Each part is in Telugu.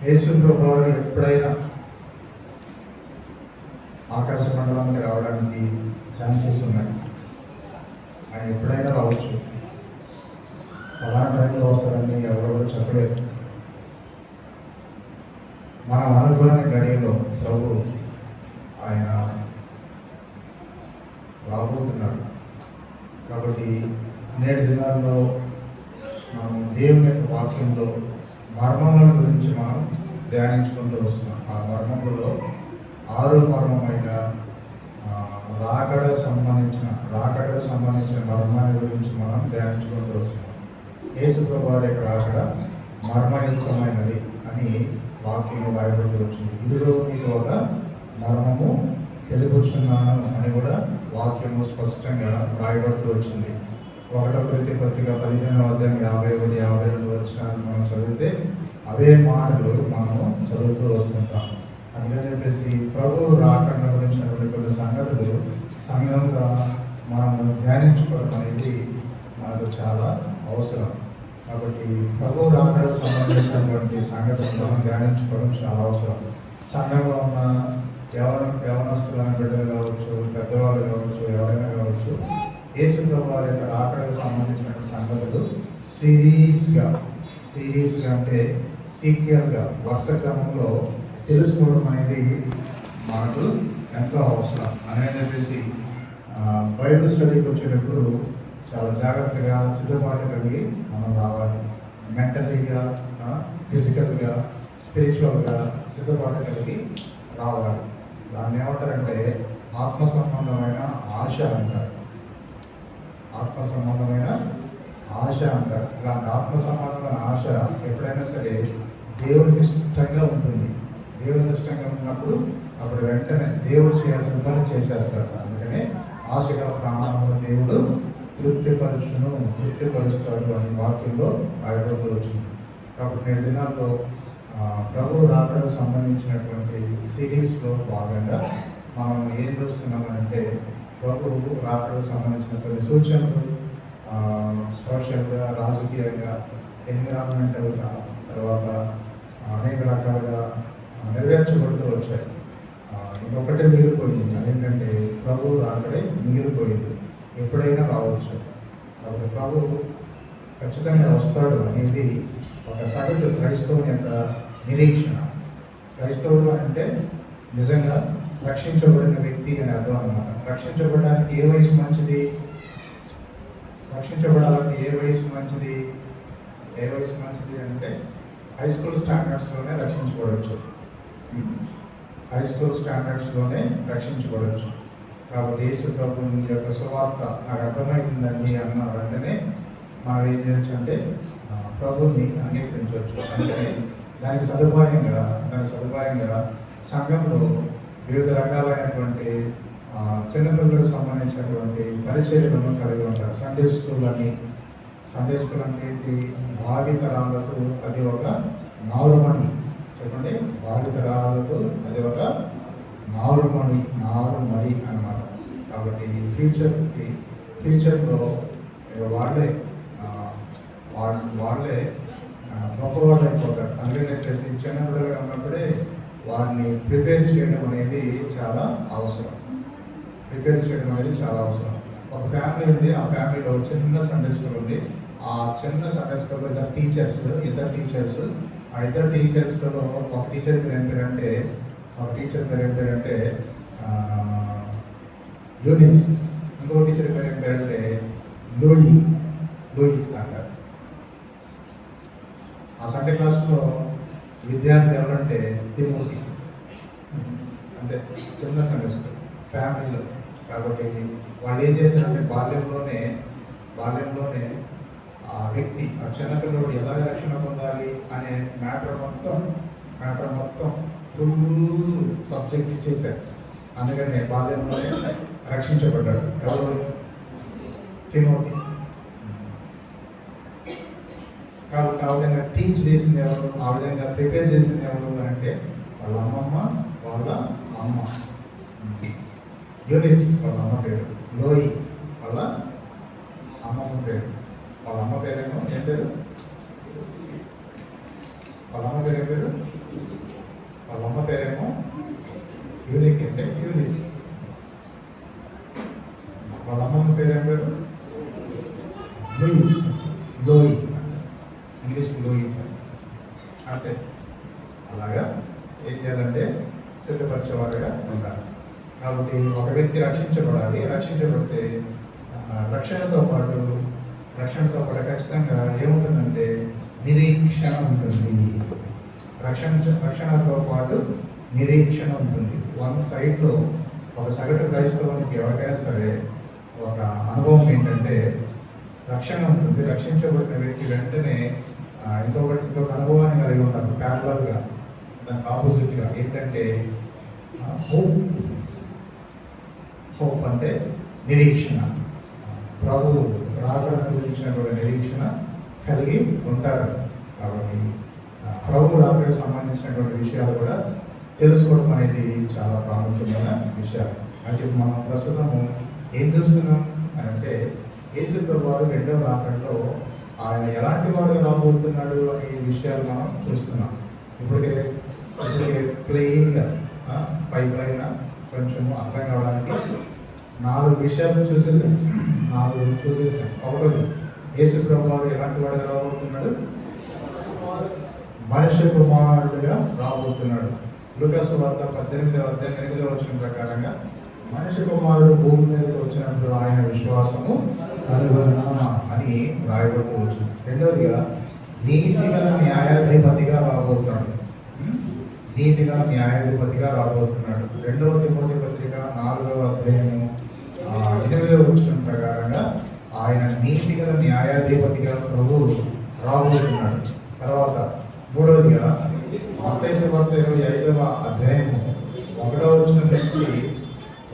యేసు ప్రభువు ఎప్పుడైనా ఆకాశ మండలానికి రావడానికి ఛాన్సెస్ ఉన్నాయి. ఆయన ఎప్పుడైనా రావచ్చు. అలాంటి టైంలో వస్తారని ఎవరెవరో చెప్పలేదు. మనం అనుకునే గడియలో ప్రభు ఆయన రాబోతున్నాడు. కాబట్టి నేటి దినాల్లో మనం దేవుని యొక్క వాక్యంలో మర్మముల గురించి మనం ధ్యానించుకుంటూ వస్తున్నాం. ఆ మర్మములలో 6వ మర్మమైన రాకడకు సంబంధించిన మర్మాన్ని గురించి మనం ధ్యానించుకుంటూ వస్తున్నాం. యేసు ప్రభువారి యొక్క రాకడ మర్మయుక్తమైనది అని వాక్యంలో రాయబడుతూ వచ్చింది. ఇదిలో మీకు ఒక మర్మము తెలుపుచున్నాను అని కూడా వాక్యము స్పష్టంగా రాయబడుతూ వచ్చింది. 1 కొరింథీ పత్రిక 15వ అధ్యాయం 51-52 వచనాలు మనం చదివితే అవే మాటలు మనము చదువుతూ వస్తుంటాం. అందుకని చెప్పేసి ప్రభు రాకడ గురించినటువంటి కొన్ని సంగతులు సంఘంగా మనము ధ్యానించుకోవడం అనేది మనకు చాలా అవసరం. కాబట్టి ప్రభు రాకడకు సంబంధించినటువంటి సంగతులు మనం ధ్యానించుకోవడం చాలా అవసరం. సంఘంలో ఉన్న యవనస్తులైన బిడ్డలు కావచ్చు, పెద్దవాళ్ళు కావచ్చు, ఎవరైనా కావచ్చు, యేసు ప్రభువారి యొక్క రాకడకు సంబంధించిన సంగతులు సిరీస్గా అంటే సీక్వెల్గా వరుస క్రమంలో తెలుసుకోవడం అనేది మనకు ఎంతో అవసరం. అనేది చెప్పేసి బైబిల్ స్టడీకి వచ్చేటప్పుడు చాలా జాగ్రత్తగా సిద్ధపాటు కలిగి మనం రావాలి. మెంటలీగా, ఫిజికల్గా, స్పిరిచువల్గా సిద్ధపాటు కలిగి రావాలి. దాన్ని ఏమంటారంటే ఆత్మ సంబంధమైన ఆశ అంటారు. ఆత్మ సంబంధమైన ఆశ అంటారు. ఇలాంటి ఆత్మ సంబంధమైన ఆశ ఎప్పుడైనా సరే దేవునికి ఇష్టంగా ఉంటుంది. దేవునికి ఇష్టంగా ఉన్నప్పుడు అప్పుడు వెంటనే దేవుడు చేయాల్సిన పని చేసేస్తారు. అందుకనే ఆశగా ప్రాణంలో దేవుడు తృప్తిపరుస్తాడు అని వాక్యంలో రాయబడుతూ వచ్చింది. కాబట్టి నేటి దినాల్లో ప్రభు రాకడకు సంబంధించినటువంటి సిరీస్లో భాగంగా మనం ఏం చూస్తున్నామంటే ప్రభు రాకడకు సంబంధించినటువంటి సూచనలు సోషల్గా, రాజకీయంగా, ఎన్విరాన్మెంటల్గా, తర్వాత అనేక రకాలుగా నెరవేర్చబడుతూ వచ్చాయి. ఇంకొకటే మిగిలిపోయింది. అదేంటంటే ప్రభు రాకడే మిగిలిపోయింది. ఎప్పుడైనా రావచ్చు. కాబట్టి ప్రభు ఖచ్చితంగా వస్తాడు అనేది ఒక సగటు క్రైస్తవుని యొక్క నిరీక్షణ. క్రైస్తవుడు అంటే నిజంగా రక్షించబడిన వ్యక్తి అని అర్థం అన్నమాట. రక్షించబడడానికి ఏ వయసు మంచిది? రక్షించబడాలంటే ఏ వయసు మంచిది అంటే హై స్కూల్ స్టాండర్డ్స్లోనే రక్షించబడవచ్చు. కాబట్టి యేసు ప్రభువు యొక్క సువార్త నాకు అర్థమైందండి అన్న వెంటనే మనం ఏం చేయొచ్చు అంటే ప్రభువుని అంగీకరించవచ్చు. అంటే దానికి సదుపాయంగా సంఘంలో వివిధ రకాలైనటువంటి చిన్నపిల్లలకు సంబంధించినటువంటి పరిచర్యలను కలిగి ఉంటారు. సండే స్కూల్ అంటే భావితరాలకు అది ఒక నారుమణి. చెప్పండి, భావితరాలకు అది ఒక నారుమణి అన్నమాట. కాబట్టి ఫ్యూచర్లో వాళ్ళే గొప్పవాళ్ళు అయిపోతారు. అందుకని చిన్న పిల్లలుగా ఉన్నప్పుడే వారిని ప్రిపేర్ చేయడం అనేది చాలా అవసరం. ఒక ఫ్యామిలీ ఉంది. ఆ ఫ్యామిలీలో చిన్న సండే స్కూల్ ఉంది. ఆ చిన్న సండే స్కూల్లో ఇద్దరు టీచర్స్. ఆ ఇద్దరు టీచర్స్లో ఒక టీచర్ పేరు ఏం పేరంటే యూనిస్. ఇంకో టీచర్ పేరు ఏం పేరంటే లూయిస్ అంటారు. ఆ సండే క్లాస్లో విద్యార్థి ఎవరంటే తిమోతి. అంటే చిన్న సమస్య ఫ్యామిలీలో. కాబట్టి వాళ్ళు ఏం చేశారంటే బాల్యంలోనే ఆ వ్యక్తి, ఆ చిన్నపిల్లడు ఎలా రక్షణ పొందాలి అనే మ్యాటర్ మొత్తం ఫుల్ సబ్జెక్ట్ ఇచ్చేశారు. అందుకని బాల్యంలోనే రక్షించబడ్డాడు. ఎవరు? తిమోతి. కాబట్టి ఆ విధంగా టీచ్ చేసింది ఎవరు, ఆ విధంగా ప్రిపేర్ చేసింది ఎవరు అంటే వాళ్ళ అమ్మమ్మ, వాళ్ళ అమ్మ. యూనిస్ వాళ్ళ అమ్మ పేరు, లోయి వాళ్ళ అమ్మమ్మ పేరు. వాళ్ళ అమ్మ పేరేమో ఏం పేరు? వాళ్ళ అమ్మ పేరు వాళ్ళ అమ్మ పేరేమో యూనిక్ అంటే యూనిస్. వాళ్ళ అమ్మమ్మ పేరు ఏం పేరు? లూయిస్, లోయి, ఇంగ్లీష్ లూయిస్ అంటే. అలాగా ఏం చేయాలంటే సిద్ధపరిచేవారుగా ఉండాలి. కాబట్టి ఒక వ్యక్తి రక్షించబడాలి. రక్షించబడితే రక్షణతో పాటు ఖచ్చితంగా ఏముంటుందంటే నిరీక్షణ ఉంటుంది. రక్షణతో పాటు నిరీక్షణ ఉంటుంది. వన్ సైడ్లో ఒక సగటు క్రైస్తవానికి ఎవరికైనా సరే ఒక అనుభవం ఏంటంటే రక్షణ ఉంటుంది. రక్షించబడిన వ్యక్తి వెంటనే ఇంకొక అనుభవాన్ని కలిగి ఉంటారు. ప్యారలల్గా దానికి ఆపోజిట్గా ఏంటంటే హోప్ అంటే నిరీక్షణ. ప్రభు రాకడను గురించినటువంటి నిరీక్షణ కలిగి ఉంటారు. కాబట్టి ప్రభు రాకడకు సంబంధించినటువంటి విషయాలు కూడా తెలుసుకోవడం అనేది చాలా ప్రాముఖ్యమైన విషయాలు. అయితే మనం ప్రస్తుతము ఏం చూస్తున్నాం అని అంటే యేసు ప్రభువు రెండవ రాకడలో ఆయన ఎలాంటి వాడుగా రాబోతున్నాడు అనే విషయాలు మనం చూస్తున్నాం. ఇప్పటికే ప్లెయిన్గా పైన కొంచెం అర్థం కావడానికి 4 విషయాలు చూసేసాం. ఒకటి, యేసు ప్రభువు ఎలాంటి వాడుగా రాబోతున్నాడు? మనుష్య కుమారుడిగా రాబోతున్నాడు. లూకాసు వార్త 18:8 ప్రకారంగా మనుష్య కుమారుడు భూమి మీదకి వచ్చినప్పుడు ఆయన విశ్వాసము కనుగొన అని రాయబడుతూ వచ్చింది. రెండవదిగా నీతిగల న్యాయాధిపతిగా రాబోతున్నాడు. నీతిగల న్యాయాధిపతిగా రాబోతున్నాడు. 2వ తిమోతి పత్రిక 4వ అధ్యాయము 8వ వచనం ప్రకారంగా ఆయన నీతిగల న్యాయాధిపతిగా ప్రభువు రాబోతున్నాడు. తర్వాత మూడవదిగా మత్తయి సువార్త 25వ అధ్యాయము 1వ వచనం నుంచి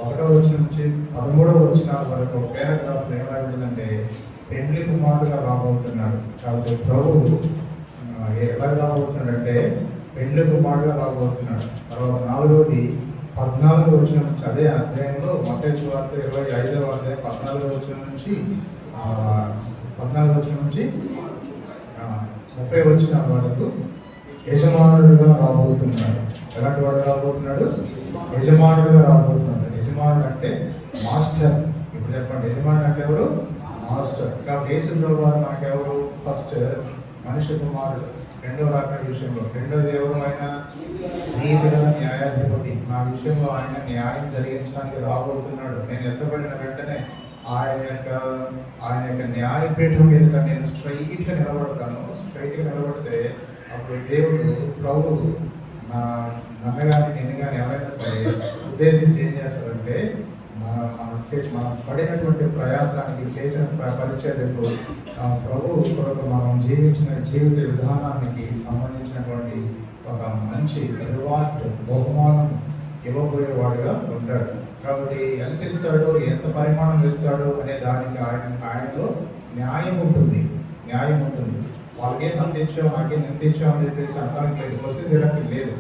13వ వచనాల వరకు పారాగ్రాఫ్ ఏమవుతుందంటే పెండ్లి కుమారుడుగా రాబోతున్నాడు. కాబట్టి ప్రభువు ఎలా రాబోతున్నాడంటే పెండ్లి కుమారుడుగా రాబోతున్నాడు. తర్వాత 4వది 14వ వచనం నుంచి అదే అధ్యాయంలో మత్తయి సువార్త 25వ అధ్యాయం 14వ వచనం నుంచి 30వ వచనం వరకు యజమానుడుగా రాబోతున్నాడు. ఎలాంటి వాడు రాబోతున్నాడు? యజమానుడుగా రాబోతున్నాడు. యజమానుడు అంటే మాస్టర్. ఇప్పుడు చెప్పండి, యజమానుడు అంటే ఎవరు? మాస్టర్. కాబట్టి యేసు ప్రభువు మనకెవరు? ఫస్ట్ మనుష్య కుమారుడు. రెండవ రాకడ విషయంలో రెండోది ఎవరు? ఆయన నీతిగల న్యాయాధిపతి. నా విషయంలో ఆయన న్యాయం జరిగించడానికి రాబోతున్నాడు. నేను ఎత్తబడిన వెంటనే ఆయన యొక్క న్యాయపీఠం మీద నేను స్ట్రైట్గా నిలబడతాను. స్ట్రైట్గా నిలబడితే అప్పుడు దేవుడు ప్రభువు నన్నగాని నేను కానీ ఎవరైనా సరే ఉద్దేశించి ఏం చేస్తారంటే మనం పడినటువంటి ప్రయాసానికి చేసిన పరిచర్యకు ప్రభువు కొరకు మనం జీవించిన జీవిత విధానానికి సంబంధించినటువంటి ఒక మంచి రివార్డ్ బహుమానం ఇవ్వబోయేవాడుగా ఉంటాడు. కాబట్టి ఎంత ఇస్తాడో, ఎంత పరిమాణం ఇస్తాడో అనే దానికి ఆయనలో న్యాయం ఉంటుంది. వాళ్ళకేం అంత ఇచ్చాం, నాకేం ఎంత ఇచ్చాం అని చెప్పేసి అంటానికి లేదు, వస్తే లేదు.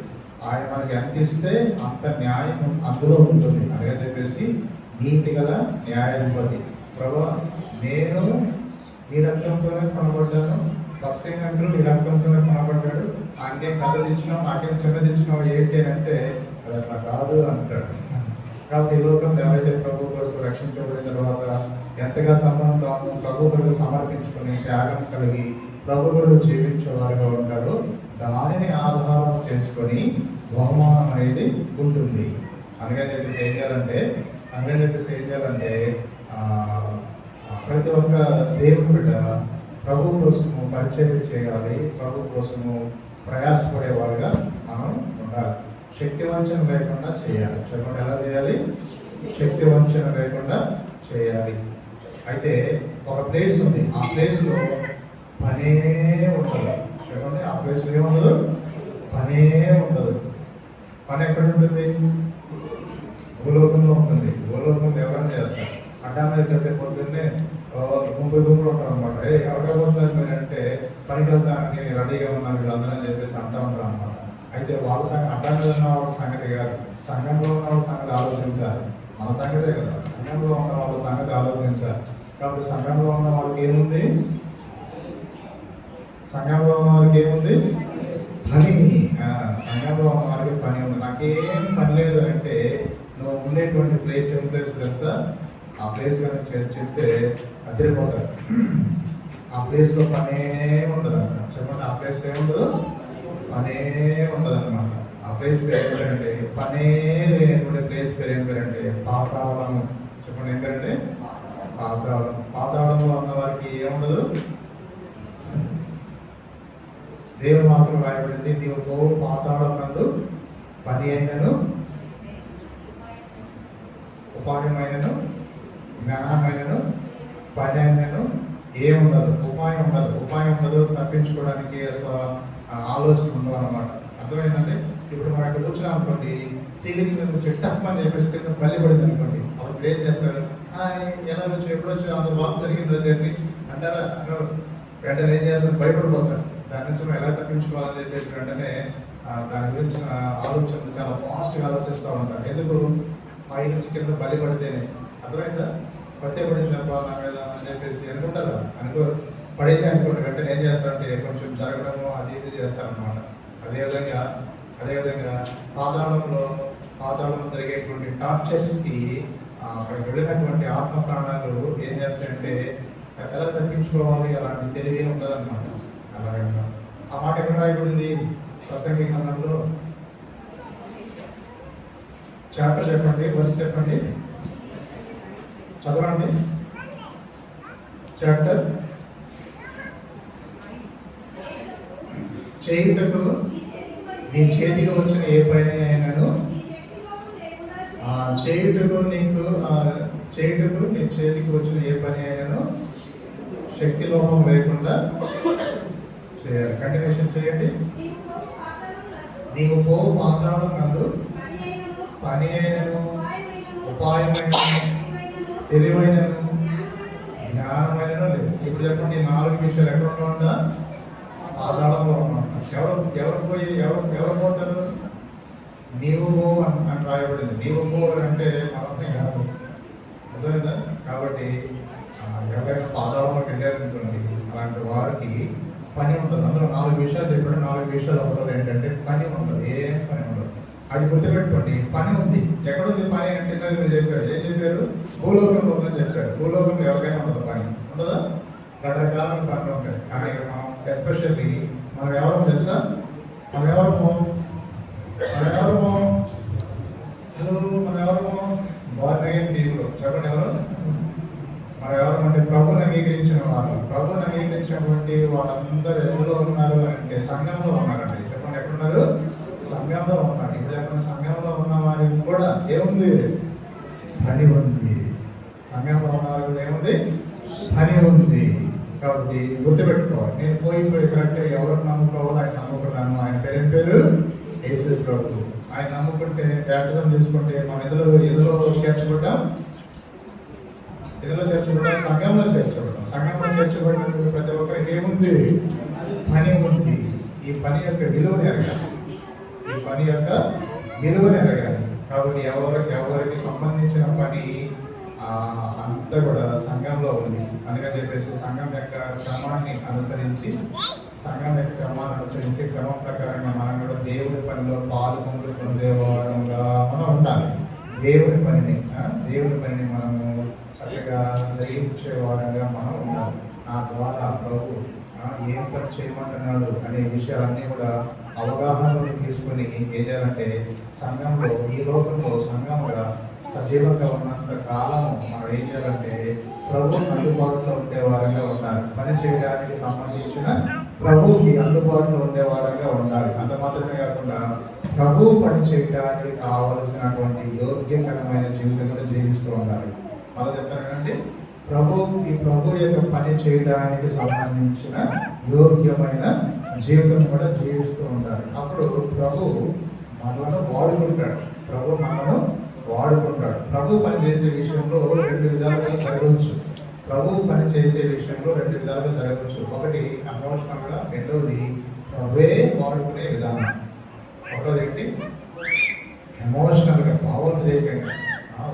ఆయన మనకి ఎంత ఇస్తే అంత న్యాయం అందులో ఉంటుంది. అదే చెప్పేసి నీతిగల న్యాయాధిపతి. ప్రభు నేను ఈ రక్తంతోనే కొనబడ్డాను, భక్సింగంటూ ఈ రక్తంతోనే కొనబడ్డాడు, ఆయనకేం పెద్దది ఇచ్చినావు, నాకేం చిన్నది ఇచ్చినావు ఏంటి అంటే అది అట్లా కాదు అంటాడు. కాబట్టి ఈ లోకంలో ఎవరైతే ప్రభు కొరకు రక్షించబడిన తర్వాత ఎంతగా తమను తాము ప్రభు కొరకు సమర్పించుకుని త్యాగం కలిగి ప్రభు కొరకు జీవించే వారుగా ఉంటారో దానిని ఆధారం చేసుకొని బహుమానం అనేది ఉంటుంది. అందుకని చెప్పేసి ఏం చేయాలంటే ప్రతి ఒక్క దేవుని బిడ్డ ప్రభు కోసము పరిచయం చేయాలి, ప్రభు కోసము ప్రయాసపడే వారుగా మనం ఉండాలి. శక్తి వంచన లేకుండా చేయాలి. చెప్పండి, ఎలా చేయాలి? శక్తి వంచన లేకుండా చేయాలి. అయితే ఒక ప్లేస్ ఉంది, ఆ ప్లేస్లో పనే ఉండదు. చెప్పండి, ఆ ప్లేస్లో ఏముండదు? పనే ఉండదు. పని ఎక్కడ ఉంటుంది? భూలోకంలో ఉంటుంది. భూలోకంలో ఎవరైనా చేస్తారు. అడ్డానికి వెళ్తే పొద్దున్నే 30 రూపాయలు ఉంటారు అనమాట. ఎవరికి పోతారు మీరు అంటే పనికి వెళ్తానికి రెడీగా ఉన్నారు వీళ్ళందరూ అని చెప్పేసి అంటూ ఉంటారు అనమాట. అయితే వాళ్ళ సంగతి అడ్డానికి ఉన్న వాళ్ళ సంగతి కాదు, సంఘంలో ఉన్న వాళ్ళ సంగతి ఆలోచించాలి. మన సంగతే కదా, సంఘంలో ఉన్న వాళ్ళ సంగతి ఆలోచించాలి. కాబట్టి సంఘంలో ఉన్న వాళ్ళకి ఏముంది? సంఘంలో ఉన్న వాళ్ళకి ఏముంది? పని. సంఘంలో ఉన్న వాళ్ళకి పని ఉంది. నాకేం పని లేదు అంటే నువ్వు ఉండేటువంటి ప్లేస్ ఏం ప్లేస్ తెలుసా? ఆ ప్లేస్ కనుక చెప్తే అదిరిపోతారు. ఆ ప్లేస్లో పనే ఉండదు అన్నమాట. చెప్పండి, ఆ ప్లేస్లో ఏముండదు? పనే ఉండదు అన్నమాట. ఆ ప్లేస్ పేరు ఏం పేరంటే, పనే లేనటువంటి ప్లేస్ పేరు ఏం పేరంటే పాతాళము. చెప్పండి, ఏం పేరంటే? పాతాళం. పాతాళంలో ఉన్న వారికి ఏముండదు? దేవుని మాత్రం రాయబడింది, నీవు పాతాళం నందు పని అయినను ఉపాయమైనను జ్ఞానమైనను పని అయినను ఏముండదు. ఉపాయం ఉండదు. ఉపాయం ఉండదు, తప్పించుకోవడానికి ఆలోచన ఉండదు అనమాట. అర్థమైందండి? ఇప్పుడు మనం ఇక్కడ కూర్చున్నాం అనుకోండి, సీలింగ్ మీద కూర్చొని టప్ అని చెప్పేసి కింద బల్లి పడింది అనుకోండి, అప్పుడు ఏం చేస్తారు? ఎలా వచ్చి ఎప్పుడు వచ్చి అంత బాగు జరిగిందో చెప్పి అంటారా? వెంటనే ఏం చేస్తారు? భయపడిపోతారు. దాని నుంచి మనం ఎలా తప్పించుకోవాలని చెప్పేసి వెంటనే దాని గురించిన ఆలోచనలు చాలా ఫాస్ట్గా ఆలోచిస్తూ ఉంటారు. ఎందుకు? పై నుంచి కింద బలి పడితేనే. అర్థమైందా? పడితే పడింది తప్ప నా మీద అని చెప్పేసి అనుకుంటారు. అనుకోరు. పడితే అనుకోండి, వెంటనే ఏం చేస్తారంటే కొంచెం జరగడము అది ఇది చేస్తారనమాట. అదేవిధంగా పాతాళంలో జరిగేటువంటి టార్చర్స్కి అక్కడికి వెళ్ళినటువంటి ఆత్మ ప్రాణాలు ఏం చేస్తాయంటే ఎలా తప్పించుకోవాలి అలాంటి తెలివే ఉండదు అనమాట. అలాగే ఆ మాట ఎక్కడ రాయబడింది? ప్రసంగి గ్రంథంలో చాప్టర్ చెప్పండి, వర్స్ చెప్పండి, చదవండి. చాప్టర్ చేయుటకు నీ చేతికి వచ్చిన ఏ పని అయినాను చేయుటకు నీ చేతికి వచ్చిన ఏ పని అయినాను శక్తి లోపం లేకుండా చేయాలి. కంటిన్యూషన్ చేయండి. నీవు పో పాతాళం నందు పని అయినను ఉపాయమైనను తెలివైనను జ్ఞానమైనను లేదు. ఇప్పుడు చెప్పండి, 4 విషయాలు ఎక్కడ ఉందా? పాతాళంలో ఉన్నాం. ఎవరు పోతారు? నీవు పో అని రాయబడింది. నీవు పో అంటే మనమే కాదు. అర్థమైందా? కాబట్టి ఎవరైనా పాతాళంలోకి వెళ్ళారనుకోండి, అలాంటి వారికి పని ఉంటుంది. అందులో 4 విషయాలు చెప్పాడు. 4 విషయాలు ఉంటుంది ఏంటంటే పని ఉండదు, ఏం పని ఉండదు. అది గుర్తుపెట్టుకోండి, పని ఉంది. ఎక్కడుంది పని అంటే మీరు చెప్పారు. ఏం చెప్పారు? భూలోకంలో ఉందని చెప్పారు. భూలోకంలో ఎవరికైనా ఉండదు పని, ఉండదా? రకరకాల పనులు ఉంటాయి. కానీ మనం ఎస్పెషల్లీ మనం ఎవరు తెలుసా? మనం ఎవరు బార్న్ పీపుల్. చెప్పండి, ఎవరు? మనం ఎవరు అంటే ప్రభుని అంగీకరించిన వాళ్ళు. ప్రభుని అంగీకరించినటువంటి వాళ్ళందరూ ఎందులో ఉన్నారు అంటే సంఘంలో ఉన్నారండి. చెప్పండి, ఎక్కడున్నారు? సంఘంలో ఉన్నారు. ఇప్పుడు చెప్పండి, సంఘంలో ఉన్న వారికి కూడా ఏముంది? పని ఉంది. సంఘంలో ఉన్న వారికి కూడా ఏముంది? పని ఉంది. కాబట్టి గుర్తుపెట్టుకోవాలి. నేను పోయి కరెక్ట్గా ఎవరు నమ్ముకోవాలి? ఆయన నమ్ముకున్నాను. ఆయన పేరు యేసు ప్రభు. ఆయన నమ్ముకుంటే బ్యాప్టిజం తీసుకుంటే మనం ఎందులో చేర్చబడ్డాం? సంఘంలో చేర్చబడ్డాం. సంఘంలో చేర్చబడినందుకు ప్రతి ఒక్కరికి ఏముంది? పని ఉంది. ఈ పని యొక్క విలువని ఎరగాలి. కాబట్టి ఎవరికి సంబంధించిన పని అంతా కూడా సంఘంలో ఉంది. అందుకని చెప్పేసి సంఘం యొక్క క్రమాన్ని అనుసరించి క్రమం ప్రకారంగా మనం కూడా దేవుని పనిలో పాల్గొంటూ పొందేవారంగా మనం ఉండాలి. దేవుని పనిని మనము చక్కగా జరిగించే వారంగా మనం ఉండాలి. నా ద్వారా ప్రభు ఏం పని చేయమంటున్నాడు అనే విషయాలన్నీ కూడా అవగాహనలో తీసుకుని ఏం చేయాలంటే సంఘంలో, ఈ లోకంలో సంఘంగా సజీవంగా ఉన్న ఉన్నంత కాలము మనం ఏం చేయాలంటే ప్రభు అందుబాటులో ఉండే వారంగా ఉండాలి. పని చేయడానికి సంబంధించిన ప్రభుకి అందుబాటులో ఉండే వారంగా ఉండాలి. అంత మాత్రమే కాకుండా ప్రభు పని చేయడానికి కావలసినటువంటి యోగ్యకరమైన జీవితం కూడా జీవిస్తూ ఉండాలి. మళ్ళీ చెప్తానండి, ప్రభు యొక్క పని చేయడానికి సంబంధించిన యోగ్యమైన జీవితం కూడా జీవిస్తూ ఉండాలి. అప్పుడు ప్రభు మనలను వాడుకుంటాడు. ప్రభు పని చేసే విషయంలో రెండు విధాలుగా జరగవచ్చు. ప్రభు పని చేసే విషయంలో రెండు విధాలుగా జరగవచ్చు. ఒకటి ఎమోషనల్గా, రెండవది ప్రభువే వాడుకునే విధానం. ఒకటోది ఏంటి? ఎమోషనల్గా, భావోద్రేకంగా.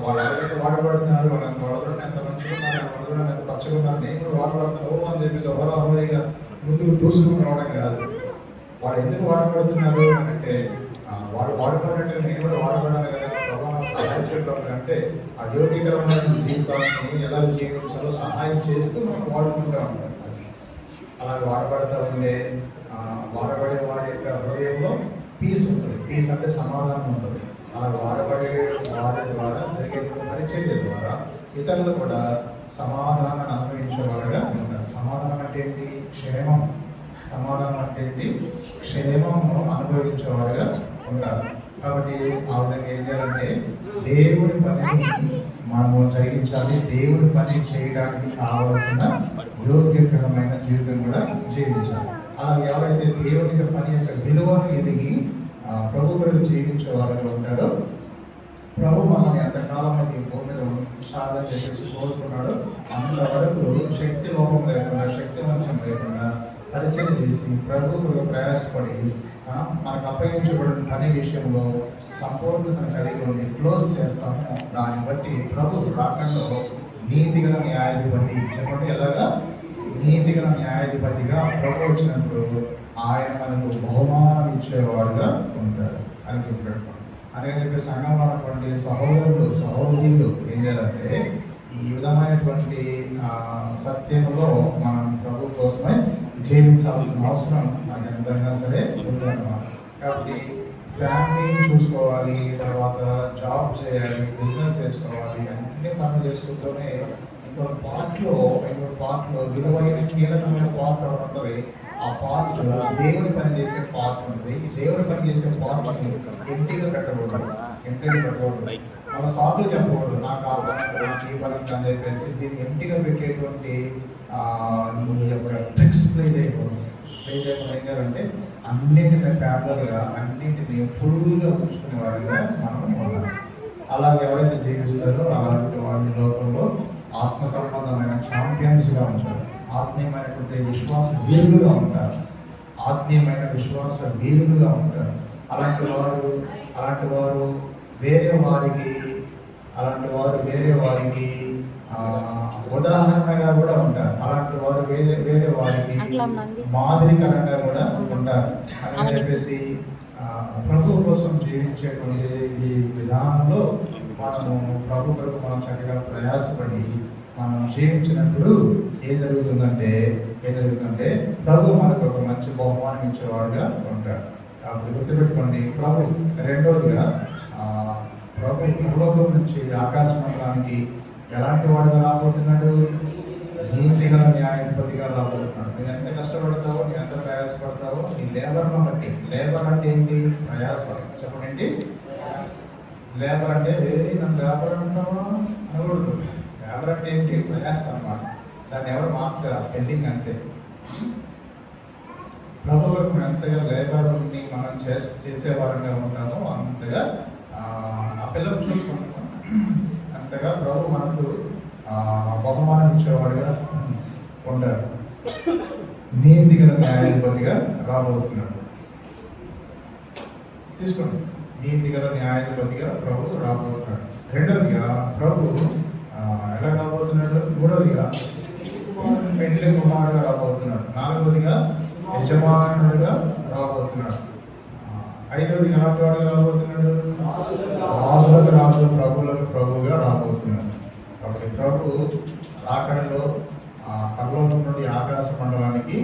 వాళ్ళు ఎవరైతే వాడబడుతున్నారు, వాళ్ళని వడదడం ఎంత మంచిగా ఉన్నారు, వడదడం ఎంత పచ్చగా ఉన్నారు, నేను కూడా వాడబడతాను అని చెప్పేసి ఎవరో ముందుకు దూసుకుని రావడం కాదు. వాళ్ళు ఎందుకు వాడబడుతున్నారు అంటే వాడు వాడబడినట్టు నేను కూడా వాడబడాలి కదా, ప్రభావం సహాయం చేయడం అంటే ఆ యోగ్యకరమైన జీవితాన్ని ఎలా జీవించాలో సహాయం చేస్తూ మనం వాడుకుంటూ ఉంటాం. అలా వాడబడతా ఉండే వాడబడే వారి యొక్క హృదయంలో పీస్ ఉంటుంది. పీస్ అంటే సమాధానం ఉంటుంది. అలా వాడబడే వారి ద్వారా జరిగే పరిచర్య ద్వారా ఇతరులు కూడా సమాధానాన్ని అనుభవించే వారుగా ఉంటారు. సమాధానం అంటే ఏంటి? క్షేమం. సమాధానం అంటే ఏంటి? క్షేమము అనుభవించేవారుగా ఉంటారు. కాబట్టి ఆ విధంగా ఏం చేయాలంటే దేవుడి పనిని మనము జరిగించాలి. దేవుడి పని చేయడానికి కావాల్సిన యోగ్యకరమైన జీవితం కూడా జీవించాలి. అలా ఎవరైతే దేవుడి పని యొక్క విలువను ఎదిగి ప్రభు కొరకు జీవించే వారుగా ఉంటారో, ప్రభు మనల్ని ఎంతకాలం అయితే భూమి మీద చాలా చేసి కోరుకున్నాడు అంతవరకు శక్తి లోపం లేకుండా, శక్తి వంచం లేకుండా పరిచయం చేసి ప్రభువుకు ప్రయాసపడి మనకు అప్పగించబడిన పని విషయంలో సంపూర్ణతను కలిగి ఉండి క్లోజ్ చేస్తాము. దాన్ని బట్టి ప్రభు రాకడలో నీతిగల న్యాయాధిపతి చెప్పండి, ఎలాగా? నీతిగల న్యాయాధిపతిగా ప్రభు వచ్చినప్పుడు ఆయన మనకు బహుమానం ఇచ్చేవాడుగా ఉంటాడు అని చెప్పాడు. అదే చెప్పి సంఘంలో ఉన్నటువంటి సహోదరులు సహోదరులు ఏం చేయాలంటే ఈ విధమైనటువంటి సత్యంలో మనం ప్రభు కోసమే జీవించాల్సిన అవసరం మనకి ఎంతైనా సరే ఉందన్నమాట. కాబట్టి ఫ్యామిలీని చూసుకోవాలి, తర్వాత జాబ్ చేయాలి, బిజినెస్ చేసుకోవాలి, అన్ని పనులు చేసుకుంటూనే ఇంకొక పార్ట్లో విలువైన కీలకమైన పార్ట్ ఉంటుంది. ఆ పార్ట్ దేవుని పని చేసే పార్ట్ ఉంది. ఈ దేవుని పని చేసే పార్ట్ని ఎంటిగా పెట్టకూడదు. మన సాగు చెప్పకూడదు, నాకు ఆ పని ఈ పని అని చెప్పేసి దీన్ని ఎంటిగా పెట్టేటువంటి ఈ యొక్క ట్రిక్స్ ప్లే చేయకూడదు. ఏం చేయాలంటే అన్నింటినీ ప్యారల్గా, అన్నింటినీ ఫుల్గా ఉంచుకునే వారిగా మనం ఉండాలి. అలాగే ఎవరైతే జీవిస్తారో అలాంటి వారి లోకంలో ఆత్మ సంబంధమైన ఛాంపియన్స్గా ఉంటారు. ఆత్మీయమైనటువంటి విశ్వాస వీరులుగా ఉంటారు. అలాంటి వారు వేరే వారికి ఉదాహరణగా కూడా ఉంటారు. అలాంటి వారు వేరే వారికి మాదిరికరంగా కూడా ఉంటారు అని చెప్పేసి ప్రభు కోసం జీవించేటువంటి ఈ విధానంలో మనము ప్రభు కొరకు మనం చక్కగా ప్రయాసపడి మనం జీవించినప్పుడు ఏం జరుగుతుందంటే ప్రభు మనకు ఒక మంచి బహుమానం ఇచ్చేవాడుగా ఉంటాడు. కాబట్టి గుర్తుపెట్టుకోండి, ప్రభు రెండోదిగా ప్రభు భూలోకం నుంచి ఆకాశ మండలానికి ఎలాంటి వాడుగా రాబోతున్నాడు? నీతిగల న్యాయాధిపతిగా రాబోతున్నాడు. నేను ఎంత కష్టపడతావో, నేను ఎంత ప్రయాసపడతావో నీ లేబర్ను బట్టి. లేబర్ అంటే ఏంటి? ప్రయాస. చెప్పండి, లేబర్ అంటే నన్ను లేబర్ అంటావా అనకూడదు. లేబర్ అంటే ఏంటి? ప్రయాస అన్నమాట. దాన్ని ఎవరు మార్చలేరు, ఆ స్పెల్లింగ్ అంతే. ప్రభు వరకు ఎంతగా లేబర్ని మనం చేసేవారంగా ఉంటామో అంతగా ఆ పిల్లలు చూసుకుంటాం, అంతగా ప్రభు మనకు బహుమానం ఇచ్చేవాడుగా ఉంటాడు. నీతిగల న్యాయాధిపతిగా రాబోతున్నాడు. తీసుకోండి, నీతిగల న్యాయాధిపతిగా ప్రభు రాబోతున్నాడు. రెండవదిగా ప్రభు ఎలా రాబోతున్నాడు? మూడవదిగా పెండ్లి కుమారుడుగా రాబోతున్నాడు. నాలుగవదిగా యజమానుడుగా రాబోతున్నాడు. ఐదవదిగా ఎలాంటి వాడుగా రాబోతున్నాడు? రాజులకు రాజు, ప్రభువులకు ప్రభువుగా రాబోతున్నాడు. కాబట్టి ప్రభు రాకడలో పరలోకం నుండి ఆకాశ మండలానికి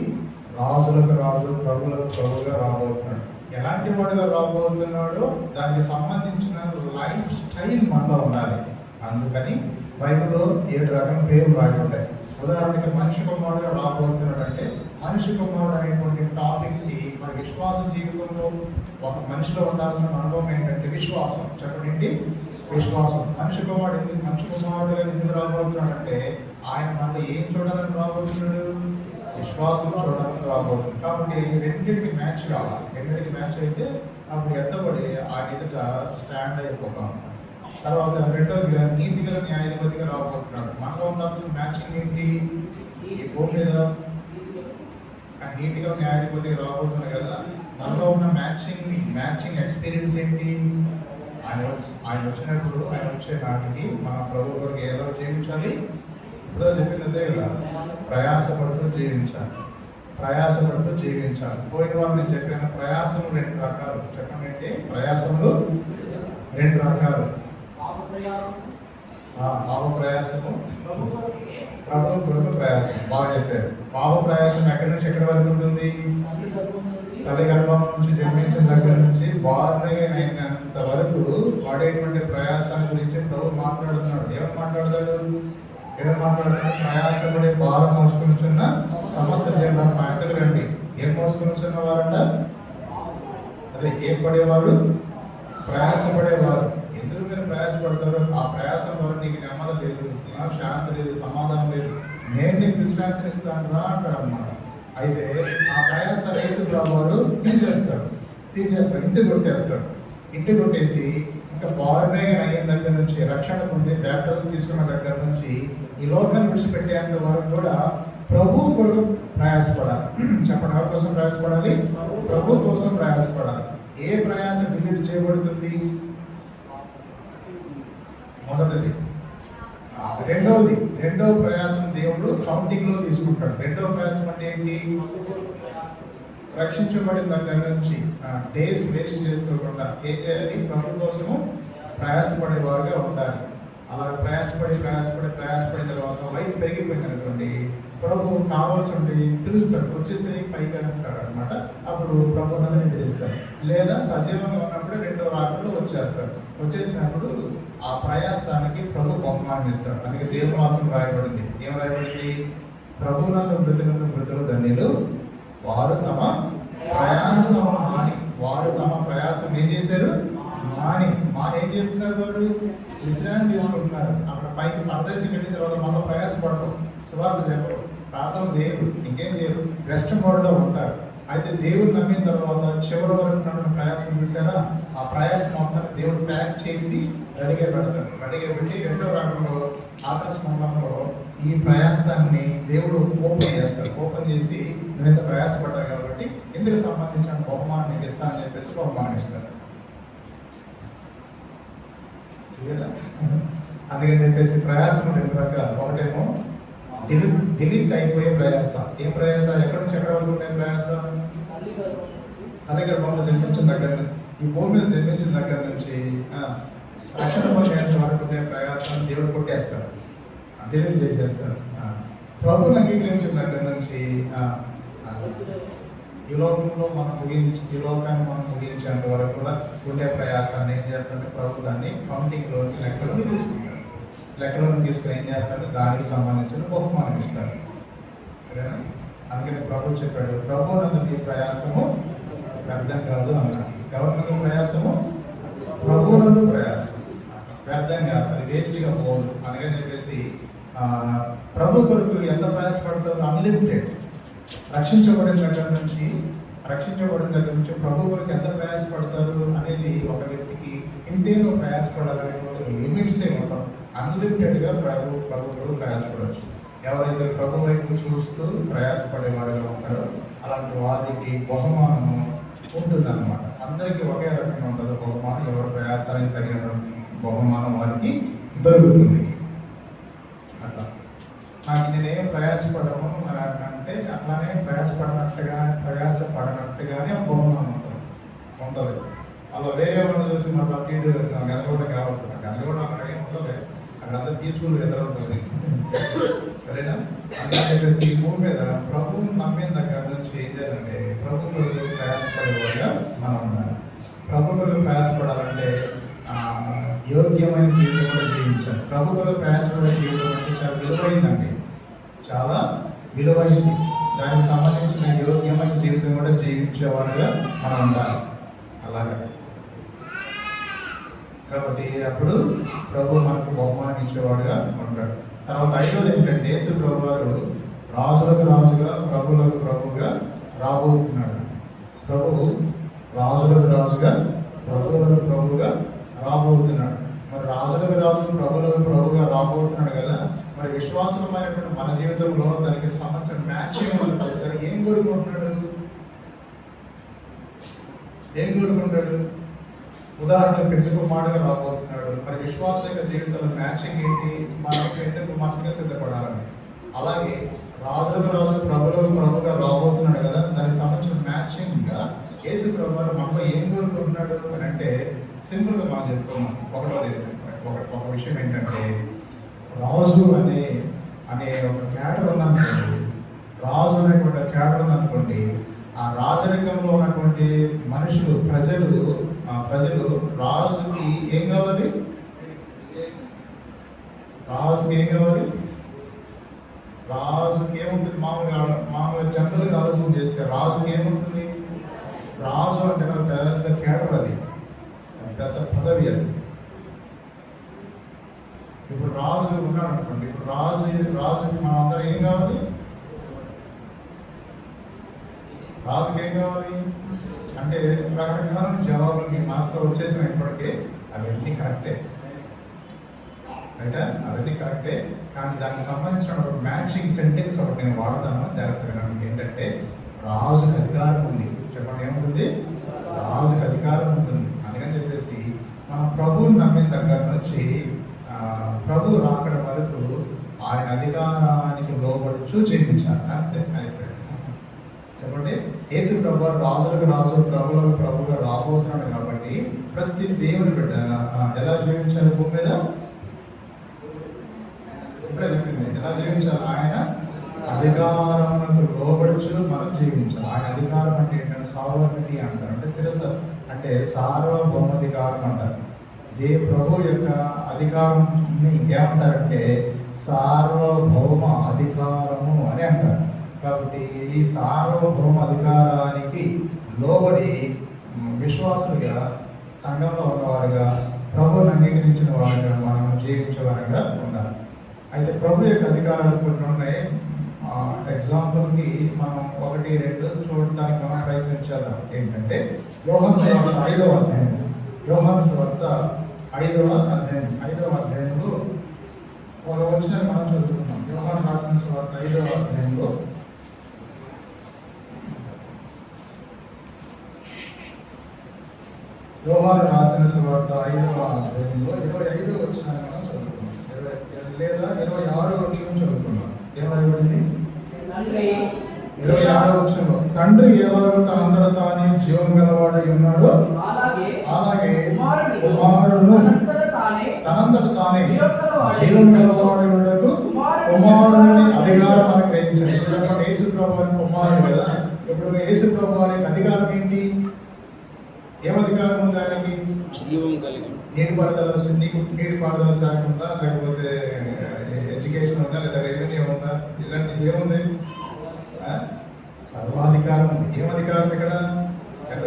రాజులకు రాజు, ప్రభువులకు ప్రభువుగా రాబోతున్నాడు. ఎలాంటి వాడుగా రాబోతున్నాడో దానికి సంబంధించిన లైఫ్ స్టైల్ మనలో ఉండాలి. అందుకని బైబిల్లో 7 రకాల పేర్లు రాయబడ్డాయి. ఉదాహరణకి మనిషి కుమారుడుగా రాబోతున్నాడు అంటే మనిషి కుమారుడు అనేటువంటి టాపిక్కి మన విశ్వాస జీవితంలో ఒక మనిషిలో ఉండాల్సిన అనుభవం ఏంటంటే విశ్వాసం. చెప్పండి, విశ్వాసం. మనిషి కుమారుడు ఎందుకు మనిషి కుమారుడుగా ఎందుకు రాబోతున్నాడు అంటే ఆయన మనలో ఏం చూడాలని రాబోతున్నాడు? విశ్వాసం చూడాలని రాబోతుంది. కాబట్టి రెండింటికి మ్యాచ్ కావాలి. రెండింటికి మ్యాచ్ అయితే అప్పుడు ఎత్తబడి ఆయన ఎదుట స్టాండ్ అయిపోతాం. తర్వాత రెండోదిగా నీతి గల న్యాయాధిపతిగా రాబోతున్నాడు. మనలో ఉండాల్సిన మ్యాచింగ్ ఏంటి? ఈ భూమి మీద నీతి గల న్యాయాధిపతిగా రాబోతున్నాడు కదా, మనలో ఉన్న మ్యాచింగ్ ఎక్స్పీరియన్స్ ఏంటి? ఆయన వచ్చినప్పుడు ఆయన వచ్చే నాటికి మన ప్రభు కొరకు ఏదో జీవించాలి. ఇప్పుడు చెప్పినదే కదా, ప్రయాసపడుతూ జీవించాలి. ప్రయాసపడుతూ జీవించాలి. పోయిన వాళ్ళు నేను చెప్పిన ప్రయాసము 2 రకాలు. చెప్పండి ఏంటి? ప్రయాసములు 2 రకాలు. పాప ప్రయాసము, ప్రభు కొరకు ప్రయాసం. బాగా చెప్పారు. పాప ప్రయాసం ఎక్కడి నుంచి ఎక్కడి వరకు ఉంటుంది? తల్లి గర్భం నుంచి జన్మించిన దగ్గర నుంచి బాధైనంత వరకు పడేటువంటి ప్రయాసాల గురించి ప్రభు మాట్లాడుతున్నాడు. ఏమని మాట్లాడతాడు? ప్రయాసపడే భారం మోసుకుంటున్న సమస్త జనం మా ఇంటికి రండి. ఏం మోసుకుంటున్న వారంట? అదే ఏం పడేవారు? ప్రయాసపడేవారు. ఎందుకు మీరు ప్రయాసపడతారు? ఆ ప్రయాసం వల్ల నీకు నెమ్మది లేదు, శాంతి లేదు, సమాధానం లేదు. నేను నీకు విశ్రాంతిని ఇస్తాను రా అంటాడు అన్నమాట. అయితే ఆ ప్రయాస యేసు ప్రభువారు తీసేస్తాడు. ఇంటి కొట్టేసి ఇంకా బార్నే అయిన దగ్గర నుంచి రక్షణ పొంది బ్యాప్టిజం తీసుకున్న దగ్గర నుంచి ఈ లోకాన్ని విడిచిపెట్టేంత వరకు కూడా ప్రభు కొరకు ప్రయాసపడాలి. చెప్పండి, ఎవరి కోసం ప్రయాసపడాలి? ప్రభు కోసం ప్రయాసపడాలి. ఏ ప్రయాస డిలీట్ చేయబడుతుంది? మొదటిది. రెండో ప్రయాసం దేవుడు కౌంటింగ్ లో తీసుకుంటాడు. రెండో ప్రయాసం అంటే ఏంటి? రక్షించబడిన దగ్గర నుంచి డేస్ వేస్ట్ చేసుకోకుండా ఏం చేయాలి? ప్రభు కోసము ప్రయాసపడేవారుగా ఉండాలి. అలా ప్రయాసపడిన తర్వాత వయసు పెరిగిపోయింది అనుకోండి, ప్రభు కావాల్సి ఉండి పిలుస్తాడు, వచ్చేసి పైకి అంటాడు అనమాట. అప్పుడు ప్రభు నన్ను నిద్రిస్తాడు. లేదా సజీవంగా ఉన్నప్పుడే 2వ రాత్రిలో వచ్చేసినప్పుడు ఆ ప్రయాసానికి ప్రభు బహుమానం ఇస్తాడు. అందుకే దేవుని వాక్యం రాయబడింది. ఏం రాయబడింది? ప్రభువునందు మృతులు ధన్యులు వారు తమ ప్రయాసము మాని. వారు తమ ప్రయాసం ఏం చేశారు? మాని ఏం చేస్తున్నారు? వారు విశ్రాంతి తీసుకుంటున్నారు. అక్కడ పైకి పరదేశం వెళ్ళిన తర్వాత మనం ప్రయాసపడతాం, సువార్త చెప్పరు, ప్రార్థన చేయరు, ఇంకేం చేయరు, రెస్ట్ మోడ్లో ఉంటారు. అయితే దేవుడు నమ్మిన తర్వాత చివరి వరకు నన్ను ప్రయాసం చూసారా? ఆ ప్రయాసం మొత్తం దేవుడు ప్యాక్ చేసి రెడీగా పెట్టి 2వ రాకంలో ఆదర్శ మండలంలో ఈ ప్రయాసాన్ని దేవుడు ఓపెన్ చేసి నేను ఇంత ప్రయాసపడ్డా కాబట్టి ఇందుకు సంబంధించిన బహుమానం నీకు ఇస్తానని చెప్పేసి బహుమానం ఇస్తారు. అందుకని చెప్పేసి ప్రయాసం 2 రకాలు. ఒకటేమో డిలీట్ అయిపోయే ప్రయాస. ఏ ప్రయాస? ఎక్కడి నుంచి ఎక్కడ వరకు ఉండే ప్రయాస? తల్లి గర్భంలో జన్మించిన దగ్గర, ఈ భూమి మీద జన్మించిన దగ్గర నుంచి రక్షణ పొందేంత వరకు ఉండే ప్రయాసాన్ని దేవుడు కొట్టేస్తాడు, డిలీట్ చేసేస్తాడు. ప్రభువుని అంగీకరించిన దగ్గర నుంచి ఈ లోకాన్ని మనం ముగించేంత వరకు కూడా ఉండే ప్రయాసాన్ని ఏం చేస్తాడంటే ప్రభు దాన్ని కౌంటింగ్లోకి లెక్కలోకి తీసుకుంటాడు. లెక్కలోకి తీసుకుని ఏం చేస్తాడు? దానికి సంబంధించిన బహుమానం ఇస్తాడు. సరేనా? అందుకని ప్రభు చెప్పాడు, ప్రభు నందు నీ ప్రయాసము వ్యర్థం కాదు అన్నాడు. ఎవరినందు ప్రయాసము? ప్రభు నందు ప్రయాసం వ్యర్థం కాదు, అది వేస్ట్గా పోదు. అందుకని చెప్పేసి ప్రభు కొరకు ఎంత ప్రయాసపడతారో అన్లిమిటెడ్. రక్షించబడిన దగ్గర నుంచి ప్రభు కొరకు ఎంత ప్రయాసపడతారు అనేది ఒక వ్యక్తికి ఇంతేనో ప్రయాసపడాలనేటువంటి లిమిట్సే ఉంటాం. అన్లిమిటెడ్గా ప్రభు కొరకు ప్రయాసపడవచ్చు. ఎవరైతే ప్రభు వైపు చూస్తూ ప్రయాసపడేవారుగా ఉంటారో అలాంటి వారికి బహుమానము ఉంటుందన్నమాట. అందరికీ ఒకే రకంగా ఉంటుంది బహుమానం. ఎవరి ప్రయాసానికి తగిన బహుమానం వారికి దొరుకుతుంది. అట్లా నాకు నేనేం ప్రయాసపడము అంటే అట్లానే ప్రయాసపడనట్టుగానే బహుమానం ఉంటుంది. అలా వేరే వాళ్ళు చూసి మా పక్కీడు గనగూడ కావచ్చు, గనగూడ అక్కడ ఏం ఉంటుంది, అక్కడ అంతా పీస్ఫుల్ వెదర్ ఉంటుంది. సరేనా? అందుకని చెప్పేసి ఈ భూమి మీద ప్రభువుని నమ్మిన దగ్గర నుంచి ఏం చేయాలంటే ప్రభు కొరకు ప్రయాసపడేవారుగా మనం ఉండాలి. ప్రభు కొరకు ప్రయాసపడాలంటే యోగ్యమైన జీవితం కూడా జీవించాలి. ప్రభు కొరకు ప్రయాసపడే జీవితం అంటే చాలా విలువైందండి, చాలా విలువైంది. దానికి సంబంధించిన యోగ్యమైన జీవితం కూడా జీవించేవారుగా మనం ఉండాలి. అలాగే కాబట్టి అప్పుడు ప్రభు మనకు బహుమానం ఇచ్చేవాడుగా ఉంటాడు. తర్వాత ఐదోది ఏంటంటే యేసు ప్రభు వారు రాజులకు రాజుగా ప్రభులకు ప్రభుగా రాబోతున్నాడు. ప్రభు రాజులకు రాజుగా ప్రభులకు ప్రభుగా రాబోతున్నాడు. మరి రాజులకు రాజు ప్రభులకు ప్రభుగా రాబోతున్నాడు కదా, మరి విశ్వాసమైనటువంటి మన జీవితంలో దానికి సంబంధించిన మ్యాచింగ్ ఉంటుంది. సరే ఏం కోరుకుంటున్నాడు? ఉదాహరణకు పెద్ద కుమారుడుగా రాబోతున్నాడు. మరి విశ్వాసం యొక్క జీవితంలో మ్యాచింగ్ ఏంటి? మనం పెద్ద కుమార్తెగా సిద్ధపడాలని. అలాగే రాజులకు రాజు ప్రభులకు ప్రభుగా రాబోతున్నాడు కదా, దానికి సంబంధించిన మ్యాచింగ్గా యేసు ప్రభు మనలో ఏం కోరుకుంటున్నాడు అని అంటే సింపుల్గా మనం చెప్తున్నాం. ఒక విషయం ఏంటంటే రాజు అనే ఒక క్యాటర్ ఉందనుకోండి, రాజు అనేటువంటి క్యాటర్ ఉందనుకోండి, ఆ రాజరికంలో ఉన్నటువంటి మనుషులు ప్రజలు రాజుకి ఏం కావాలి? రాజుకి ఏముంటుంది? మామూలుగా జనరల్గా ఆలోచన చేస్తే రాజుకి ఏముంటుంది? రాజు అంటే పెద్ద కేడర్, అది పెద్ద పదవి. అది ఇప్పుడు రాజు ఉన్నాడు అనుకోండి, ఇప్పుడు రాజుకి మనం అందరం ఏం కావాలి? రాజుకి ఏం కావాలి అంటే రకరకాల జవాబులు మీ మాస్టర్ వచ్చేసిన ఇప్పటికే అవన్నీ కరెక్టే, రైటా? అవన్నీ కరెక్టే. కానీ దానికి సంబంధించిన ఒక మ్యాచింగ్ సెంటెన్స్ ఒకటి నేను వాడతాను, జాగ్రత్తగా. ఏంటంటే రాజుకి అధికారం ఉంది. చెప్పండి, ఏముంటుంది? రాజుకి అధికారం ఉంటుంది. అందుకని చెప్పేసి మనం ప్రభువుని నమ్మిన దగ్గర నుంచి ప్రభు రాకడ వరకు ఆయన అధికారానికి లోబడుచు జీవించాలి. అంతే, అయిపోయాడు. చెప్పండి, యేసు ప్రభు రాజులకు రాజు ప్రభులకు ప్రభుగా రాబోతున్నాడు. కాబట్టి ప్రతి దేవుని బిడ్డ ఎలా జీవించాలి భూమి మీద? ఇప్పుడే చెప్పింది, ఎలా జీవించాలి? ఆయన అధికారములకు లోబడుచు మనం జీవించాలి. ఆయన అధికారం అంటే ఏంటంటే సార్వభౌమిటీ అంటారు, అంటే శిరస అంటే సార్వభౌమాధికారం అంటారు. ప్రభు యొక్క అధికారాన్ని ఏమంటారంటే సార్వభౌమ అధికారము అని అంటారు. కాబట్టి ఈ సార్వభౌమ అధికారానికి లోబడి విశ్వాసులుగా, సంఘంలో ఉన్నవారుగా, ప్రభువుని అంగీకరించిన వారుగా మనం జీవించేవారుగా ఉండాలి. అయితే ప్రభు యొక్క అధికారాలు కొన్ని ఉన్నాయి. ఎగ్జాంపుల్కి మనం 1, 2 చూడటానికి మనం ప్రయత్నించేద్దాం. ఏంటంటే యోహాను సువార్త 5వ అధ్యాయం, యోహాను సువార్త 5వ అధ్యాయంలో ఒక వచనాన్ని మనం చదువుకున్నాం. యోహాను రాసిన సువార్త 5వ అధ్యాయంలో యోహాను రాసిన సువార్త 5వ అధ్యాయంలో 25వ వచనాన్ని మనం చదువుకున్నాం, లేదా 26వ వచనం చదువుకున్నాం. ఏమైంది? 26వ వచనంలో తండ్రి ఎలాగో తనంతట తానే జీవం గలవాడై ఉన్నాడో అలాగే కుమారుడును తనంతట తానే జీవం గలవాడకు కుమారుడిని అధికారం అనుగ్రహించాడు. ఇప్పుడు యేసు ప్రభువారి కుమారుడు కదా. ఇప్పుడు యేసు ప్రభువారికి అధికారం ఏంటి? ఏమధికారం ఉంది ఆయనకి? నీటిపారుదల శాఖ ఉందా, లేకపోతే ఎడ్యుకేషన్ ఉందా, లేదా రెవెన్యూ ఉందా? ఇలాంటివి ఏముంది? సర్వాధికారం ఉంది. ఏమధికారం ఇక్కడ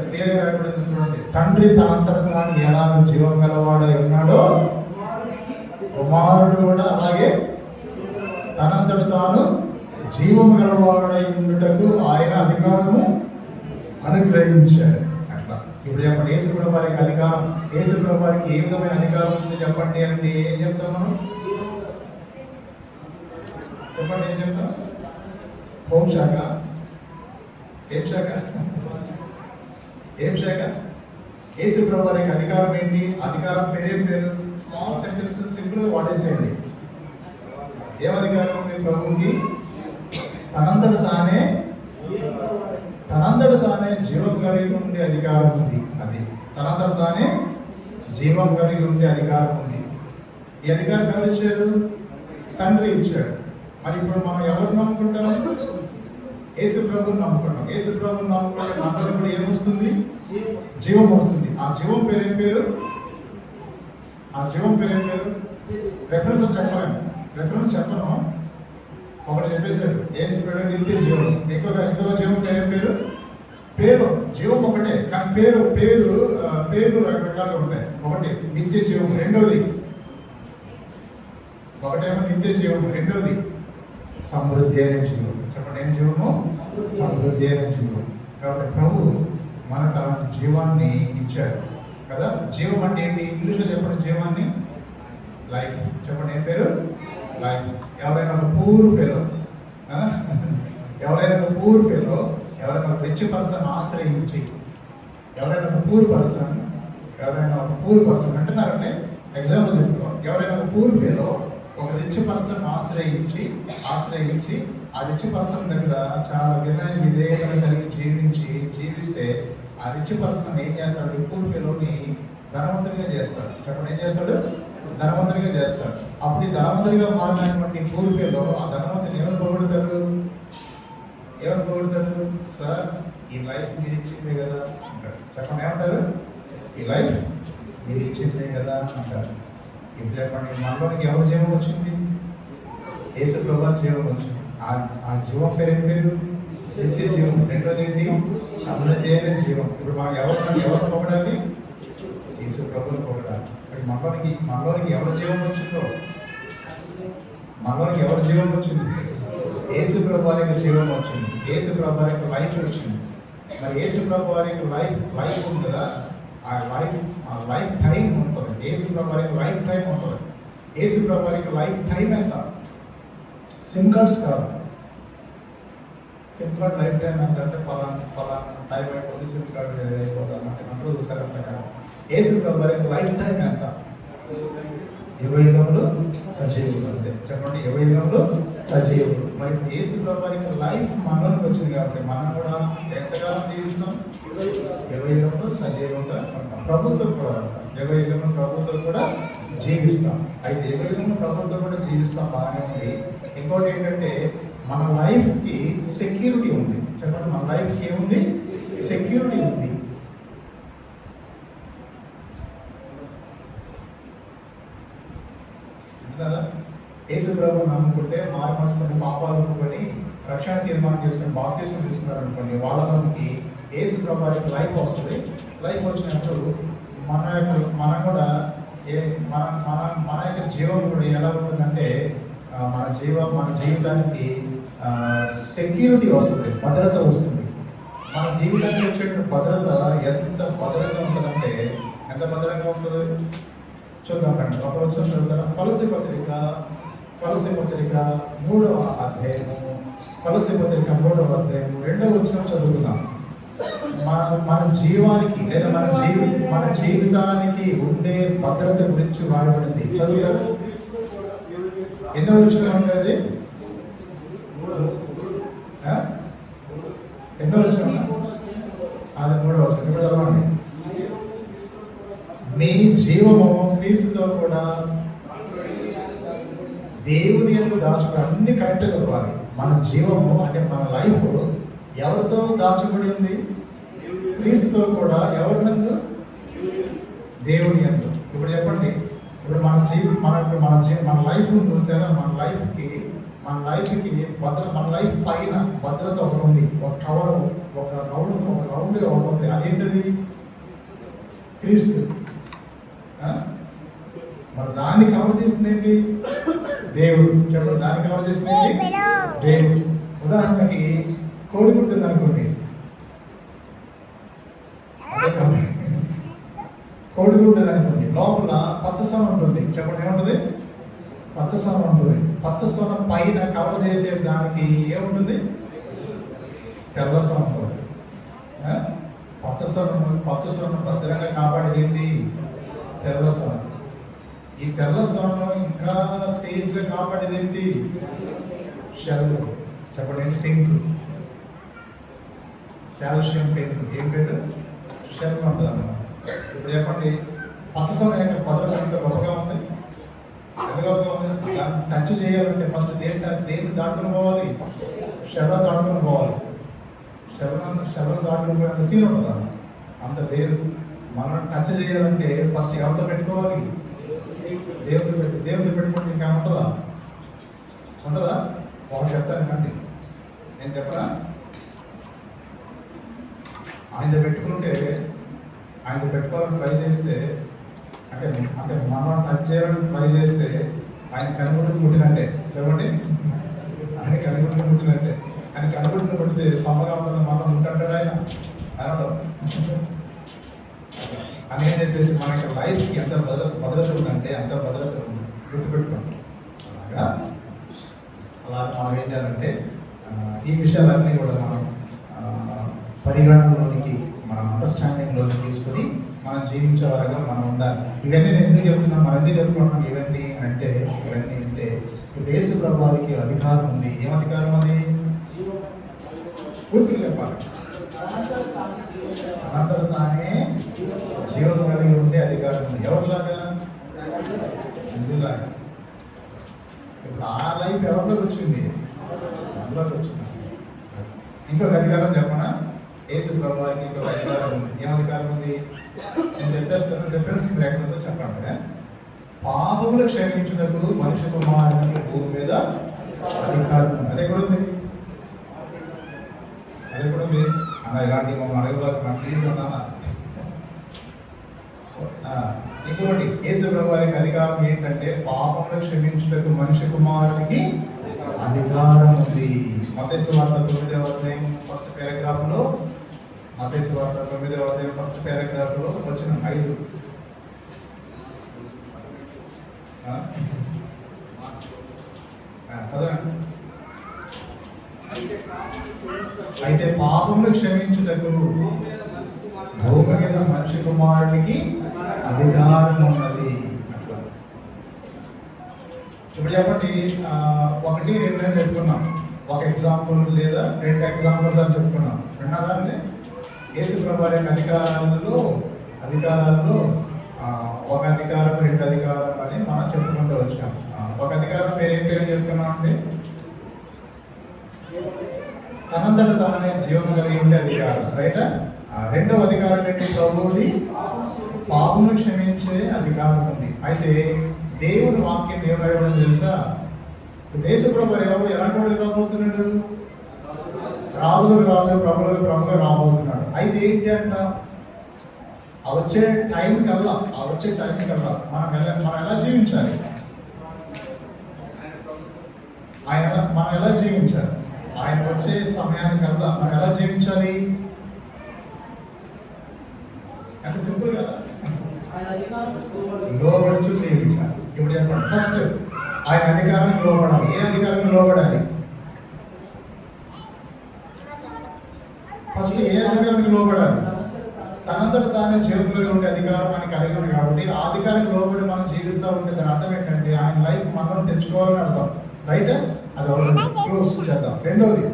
క్లియర్గా రాయబడింది చూడండి. తండ్రి తనంతట తాను ఎలాగ జీవం గలవాడై ఉన్నాడో కుమారుడు కూడా అలాగే తనంతట తాను జీవం గలవాడై ఉండుటకు ఆయన అధికారము అనుగ్రహించాడు. అట్లా ఇప్పుడు చెప్పండి, యేసు ప్రభువారికి అధికారం, యేసు ప్రభువారికి ఏ విధమైన అధికారం ఉంది చెప్పండి అంటే ఏం చెప్తాం మనం? చెప్పండి, ఏం చెప్తాం? హోంశాఖ. ఏం శాఖ? యేసు ప్రభువారికి అధికారం ఏంటి? అధికారం పేరేం పేరు? స్మాల్ సెంటెన్స్ సింపుల్ వాడేసేయండి. ఏం అధికారం ఉంది ప్రభువుకి? తనంతట తానే జీవం కలిగి ఉండే అధికారం ఉంది. అది తనంతట తానే జీవం కలిగి ఉండే అధికారం ఉంది. ఈ అధికారం ఎవరు ఇచ్చారు? తండ్రి ఇచ్చాడు. మరి ఇప్పుడు మనం ఎవరు నమ్ముకుంటాం? యేసు ప్రభువుని నమ్ముకుంటాం. యేసు ప్రభువుని నమ్ముకుంటే మనలో కూడా ఏమొస్తుంది? జీవం వస్తుంది. ఆ జీవం పేరేం పేరు? రెఫరెన్స్ చెప్పలేము, రెఫరెన్స్ చెప్పను. ఒకటి చెప్పేశాడు, ఏం చెప్పాడు? నిత్య జీవం. ఇంకొక జీవం పేరు పేరు జీవం ఒకటే, కానీ పేరు రకరకాలు ఉంటాయి. ఒకటి నిత్య జీవం, ఒకటేమో నిత్య జీవం, రెండోది సమృద్ధి అనే జీవం. చెప్పండి, ఏం జీవము? సమృద్ధి అనే జీవం. కాబట్టి ప్రభు మనకు అలాంటి జీవాన్ని ఇచ్చాడు కదా. జీవం అంటే ఏంటి? ఇంగ్లీష్లో చెప్పండి జీవాన్ని. లైఫ్. చెప్పండి, ఏం పేరు? లైఫ్. ఎవరైనా ఒక పూర్ ఫెలో, ఎవరైనా ఒక రిచ్ పర్సన్ ఆశ్రయించి, ఎవరైనా ఒక పూర్ పర్సన్ అంటున్నారంటే ఎగ్జాంపుల్ చెప్పుకో. ఎవరైనా ఒక పూర్ ఫెలో ఒక రిచ్ పర్సన్ ఆశ్రయించి ఆ రిచ్ పర్సన్ దగ్గర చాలా విధేయతను కలిగి జీవిస్తే ఆ రిచ్ పర్సన్ ఏం చేస్తాడు? పూర్ ఫెలోని ధనవంతుడిగా చేస్తాడు. చెప్పండి, ఏం చేస్తాడు? ధనవంతుడిగా చేస్తాడు. అప్పుడు ఈ ధనవంతుడిగా మారినటువంటి పూర్ ఫెలో ఆ ధనవంతుని ఎవరు పొగుడుతారు? సార్, ఈ లైఫ్ మీరు ఇచ్చిందే కదా అంటారు. చెప్పండి, ఏమంటారు? ఈ లైఫ్ మీరు ఇచ్చిందే కదా అంటారు. ఇప్పుడు చెప్పండి, మనలోనికి ఎవరి జీవం వచ్చింది? యేసు ప్రభువు జీవం వచ్చింది. ఆ జీవం పేరు ఏం పేరు? నిత్య జీవం. రెండోది ఏంటి? సమృద్ధి అయిన జీవం. ఇప్పుడు మనం ఎవరు పొగడాలి? యేసు ప్రభువుని పొగడాలి. ఇప్పుడు మనలోనికి ఎవరి జీవం వచ్చిందో, మనలోనికి ఎవరి జీవం వచ్చింది? యేసు ప్రభువుకి జీవం వచ్చింది. యేసు ప్రభువుకి లైఫ్ వచ్చింది. మరి యేసు ప్రభువుకి లైఫ్ ఉంది కదా, ఆ లైఫ్ టైం ఉంటుంది. యేసు ప్రభువుకి లైఫ్ టైం ఉంటుంది. యేసు ప్రభువుకి లైఫ్ టైం ఎంత? సిమ్ కార్డ్స్ కాదు. సిమ్ కార్డ్ లైఫ్ టైం ఎంత అంటే పలానా టైం అయిపోతుంది, సిమ్ కార్డ్ అయిపోతుంది అంటే మనకు చూసారంట కదా. యేసు ప్రభువుకి లైఫ్ టైం ఎంత? 20 యుగంలో సజీవులు. అంతే. చెప్పండి, 20 యుగంలో సజీవులు. మరి యేసు ప్రభువుకి లైఫ్ మనలోకి వచ్చింది కాబట్టి మనం కూడా ఎంతకాలం జీవిస్తాం? 20 యుగంలో సజీవంగా ఉంటాం. ప్రభుత్వం కూడా 20 యుగంలో ప్రభుత్వం కూడా జీవిస్తాం. అయితే 20 యుగంలో ప్రభుత్వం కూడా జీవిస్తాం, బాగానే ఉంది. ఇంకోటి ఏంటంటే మన లైఫ్కి సెక్యూరిటీ ఉంది. చెప్పండి, మన లైఫ్కి ఏముంది? సెక్యూరిటీ ఉంది. కదా, యేసు ప్రభువుని నమ్ముకుంటే మారు మనసుకొని పాపాలు ఒప్పుకొని రక్షణ తీర్మానం చేసుకుని బాప్తిసం తీసుకున్నారనుకోండి, వాళ్ళకి యేసు ప్రభువుకి లైఫ్ వస్తుంది. లైఫ్ వచ్చినప్పుడు మనం కూడా మన యొక్క జీవం కూడా ఎలా ఉంటుందంటే మన జీవితానికి సెక్యూరిటీ వస్తుంది, భద్రత వస్తుంది. మన జీవితానికి వచ్చేటువంటి భద్రత ఎంత భద్రత ఉంటుందంటే, ఎంత భద్రంగా ఉంటుంది చూద్దాం. ఒక వచ్చిన చదువుతారా? కొలస్సీ పత్రిక 3వ అధ్యాయము, 2వ వచనం చదువుతున్నాం. మన జీవానికి లేదా మన జీవితానికి ఉండే భద్రత గురించి వాడబడింది. చదువుతారు. ఎన్నో వచనం ఉంటుంది? ఎన్నో వచనం? అది 3వ వచనం. ఇప్పుడు చదవండి. మీ జీవము క్రీస్తుతో కూడా దేవుని యందు దాచుకుని, అన్ని కరెక్ట్గా చదవాలి. మన జీవము అంటే మన లైఫ్ ఎవరితో దాచుబడి ఉంది? క్రీస్తుతో కూడా. ఎవరి నందు? దేవుని యందు. ఇప్పుడు చెప్పండి, ఇప్పుడు మన లైఫ్ చూసారా? మన లైఫ్కి మన లైఫ్ పైన భద్రత ఒకటి ఉంది, ఒక కవర్, ఒక రౌండ్ ఒకటి ఉంది. అదేంటది? క్రీస్తు. మరి దాన్ని కవర్ చేసింది ఏంటి? దేవుడు. చెప్పండి, దాన్ని కవర్ చేసింది ఏంటి? దేవుడు. ఉదాహరణకి కోడి ఉంటుంది అనుకోండి, కోడి ఉంటుంది అనుకోండి, లోపల పచ్చసొన ఉంటుంది. చెప్పండి, ఏముంటుంది? పచ్చసొన ఉంటుంది. పచ్చసొన పైన కవర్ చేసే దానికి ఏముంటుంది? తెల్లసొన ఉంటుంది. పచ్చసొన భద్రంగా కాపాడేది ఏంటి? తెల్లసొన. ఈ తెల్లసొనను ఇంకా సేఫ్గా కాపాడేది ఏంటి? షెల్. చెప్పండి, ఏంటి? టెంక్. కాల్షియం టెంక్. ఏం పేరు? షెల్ ఉంటుంది అన్నమాట. ఇప్పుడు చెప్పండి, పచ్చసొన యొక్క భద్రత ఎంత గొప్పగా ఉంది, టచ్ చేయాలంటే ఫస్ట్ దేని దాటుకుని పోవాలి? షెల్ దాటుకుని పోవాలి. షెల్ దాటుకుని పోయినంత సీన్ ఉంటుందా? అంత లేదు. మనం టచ్ చేయాలంటే ఫస్ట్ ఎవరితో పెట్టుకోవాలి? దేవుడితో పెట్టుకుంటే ఇంకేముంటుందా? ఉంటుందా? వాళ్ళు చెప్తాను కండి, నేను చెప్పనా? ఆయనతో పెట్టుకుంటే, ఆయనతో పెట్టుకోవాలని ట్రై చేస్తే, అంటే అంటే మనం టచ్ చేయాలని ట్రై చేస్తే ఆయన కనుగొట్టుకు ముట్టినట్టే. చెప్పండి, ఆయన కనుగొట్టుకు ముట్టినట్టే. ఆయన కనుగొట్టుకు ముట్టితే సమ్మగా ఉంటుంది, మనం ఉంటుంటాడు ఆయన అనడం అని ఏం చెప్పేసి మనకి లైఫ్కి ఎంత భద్రత ఉందంటే అంత భద్రత ఉంది. గుర్తుపెట్టుకోండి. అలా మనం ఏం చేయాలంటే ఈ విషయాలన్నీ కూడా మనం పరిగణనలోనికి, మన అండర్స్టాండింగ్లోకి తీసుకొని మనం జీవించే వారుగా మనం ఉండాలి. ఇవన్నీ నేను ఎందుకు చెప్తున్నాం, మనం ఎందుకు చెప్పుకుంటున్నాం ఇవన్నీ అంటే ఇప్పుడు యేసు ప్రభువారికి అధికారం ఉంది. ఏం అధికారం అది? పూర్తిగా చెప్పాలి. తనంతట తానే జీవం కలిగి ఉండే అధికారం ఉంది. ఎవరిలాగా? ఇందులాగా. ఇప్పుడు ఆ లైఫ్ ఎవరిలోకి వచ్చింది? అందులోకి వచ్చింది. ఇంకొక అధికారం చెప్పనా? యేసు ప్రభువారికి ఇంకొక అధికారం ఉంది. ఏం అధికారం ఉంది? నేను చెప్పేస్తాను, డిఫరెన్స్ మీరు ఎక్కడుందో చెప్పండి. పాపములు క్షమించుటకు మనిషి కుమారునికి భూమి మీద అధికారం ఉంది. అదే కూడా ఉంది, అదే కూడా ఉంది అన్న. ఇలాంటి మమ్మల్ని అడగబారు, ప్లీజ్ అన్నా. ఇంకొకటి, యేసు ప్రభువారికి అధికారం ఏంటంటే పాపములు క్షమించుటకు మనిషి కుమారునికి అధికారం ఉంది. మత్తయి సువార్త 9వ అధ్యాయం ఫస్ట్ పారాగ్రాఫ్లో, మత్తయి సువార్త 9వ అధ్యాయం ఫస్ట్ పారాగ్రాఫ్లో వచ్చిన 5 చదవండి. అయితే పాపములు క్షమించుటకు భూమి మీద మనిషి కుమారునికి అధికారం ఉన్నది. ఇప్పుడు చెప్పండి, 1, 2 అని చెప్పుకున్నాం. ఒక ఎగ్జాంపుల్ లేదా 2 ఎగ్జాంపుల్స్ అని చెప్పుకున్నాం. విన్నారంటే యేసు ప్రభువారి అధికారాలలో ఒక అధికారం, 2 అధికారం అని మనం చెప్పుకుంటూ వచ్చాం. ఒక అధికారం పేరు ఏం పేరు చెప్తున్నాం అంటే తనంతట తానే జీవనం కలిగి ఉండే అధికారం, రైట్? రెండవ అధికారం ఏంటి? ప్రభువుది పాపమును క్షమించే అధికారం ఉంది. అయితే దేవుని వాక్యం ఏమైనా తెలుసా? యేసు ప్రభువు ఎవరు ఎలాంటి వాడు రాబోతున్నాడు? రాజులకు రాజు, ప్రభులకు ప్రభుగా రాబోతున్నాడు. అయితే ఏంటి అంట, వచ్చే టైం కల్లా మనం ఎలా జీవించాలి? మనం ఎలా జీవించాలి? ఆయన వచ్చే సమయానికల్లా మనం ఎలా జీవించాలి? ఎంత సింపుల్ కదా, లోబడుచు జీవించాలి. ఇప్పుడు చెప్పండి, ఫస్ట్ ఆయన అధికారానికి లోబడాలి. ఏ అధికారానికి లోబడాలి? ఫస్ట్ ఏ అధికారానికి లోబడాలి? తనంతట తానే జీవితంలో ఉండే అధికారం అని కలిగి ఉంది. కాబట్టి ఆ అధికారానికి లోబడి మనం జీవిస్తూ ఉంటే దాని అర్థం ఏంటంటే ఆయన లైఫ్ మనం తెచ్చుకోవాలని అర్థం, రైట్? అది క్లోజ్ చేద్దాం. రెండోది,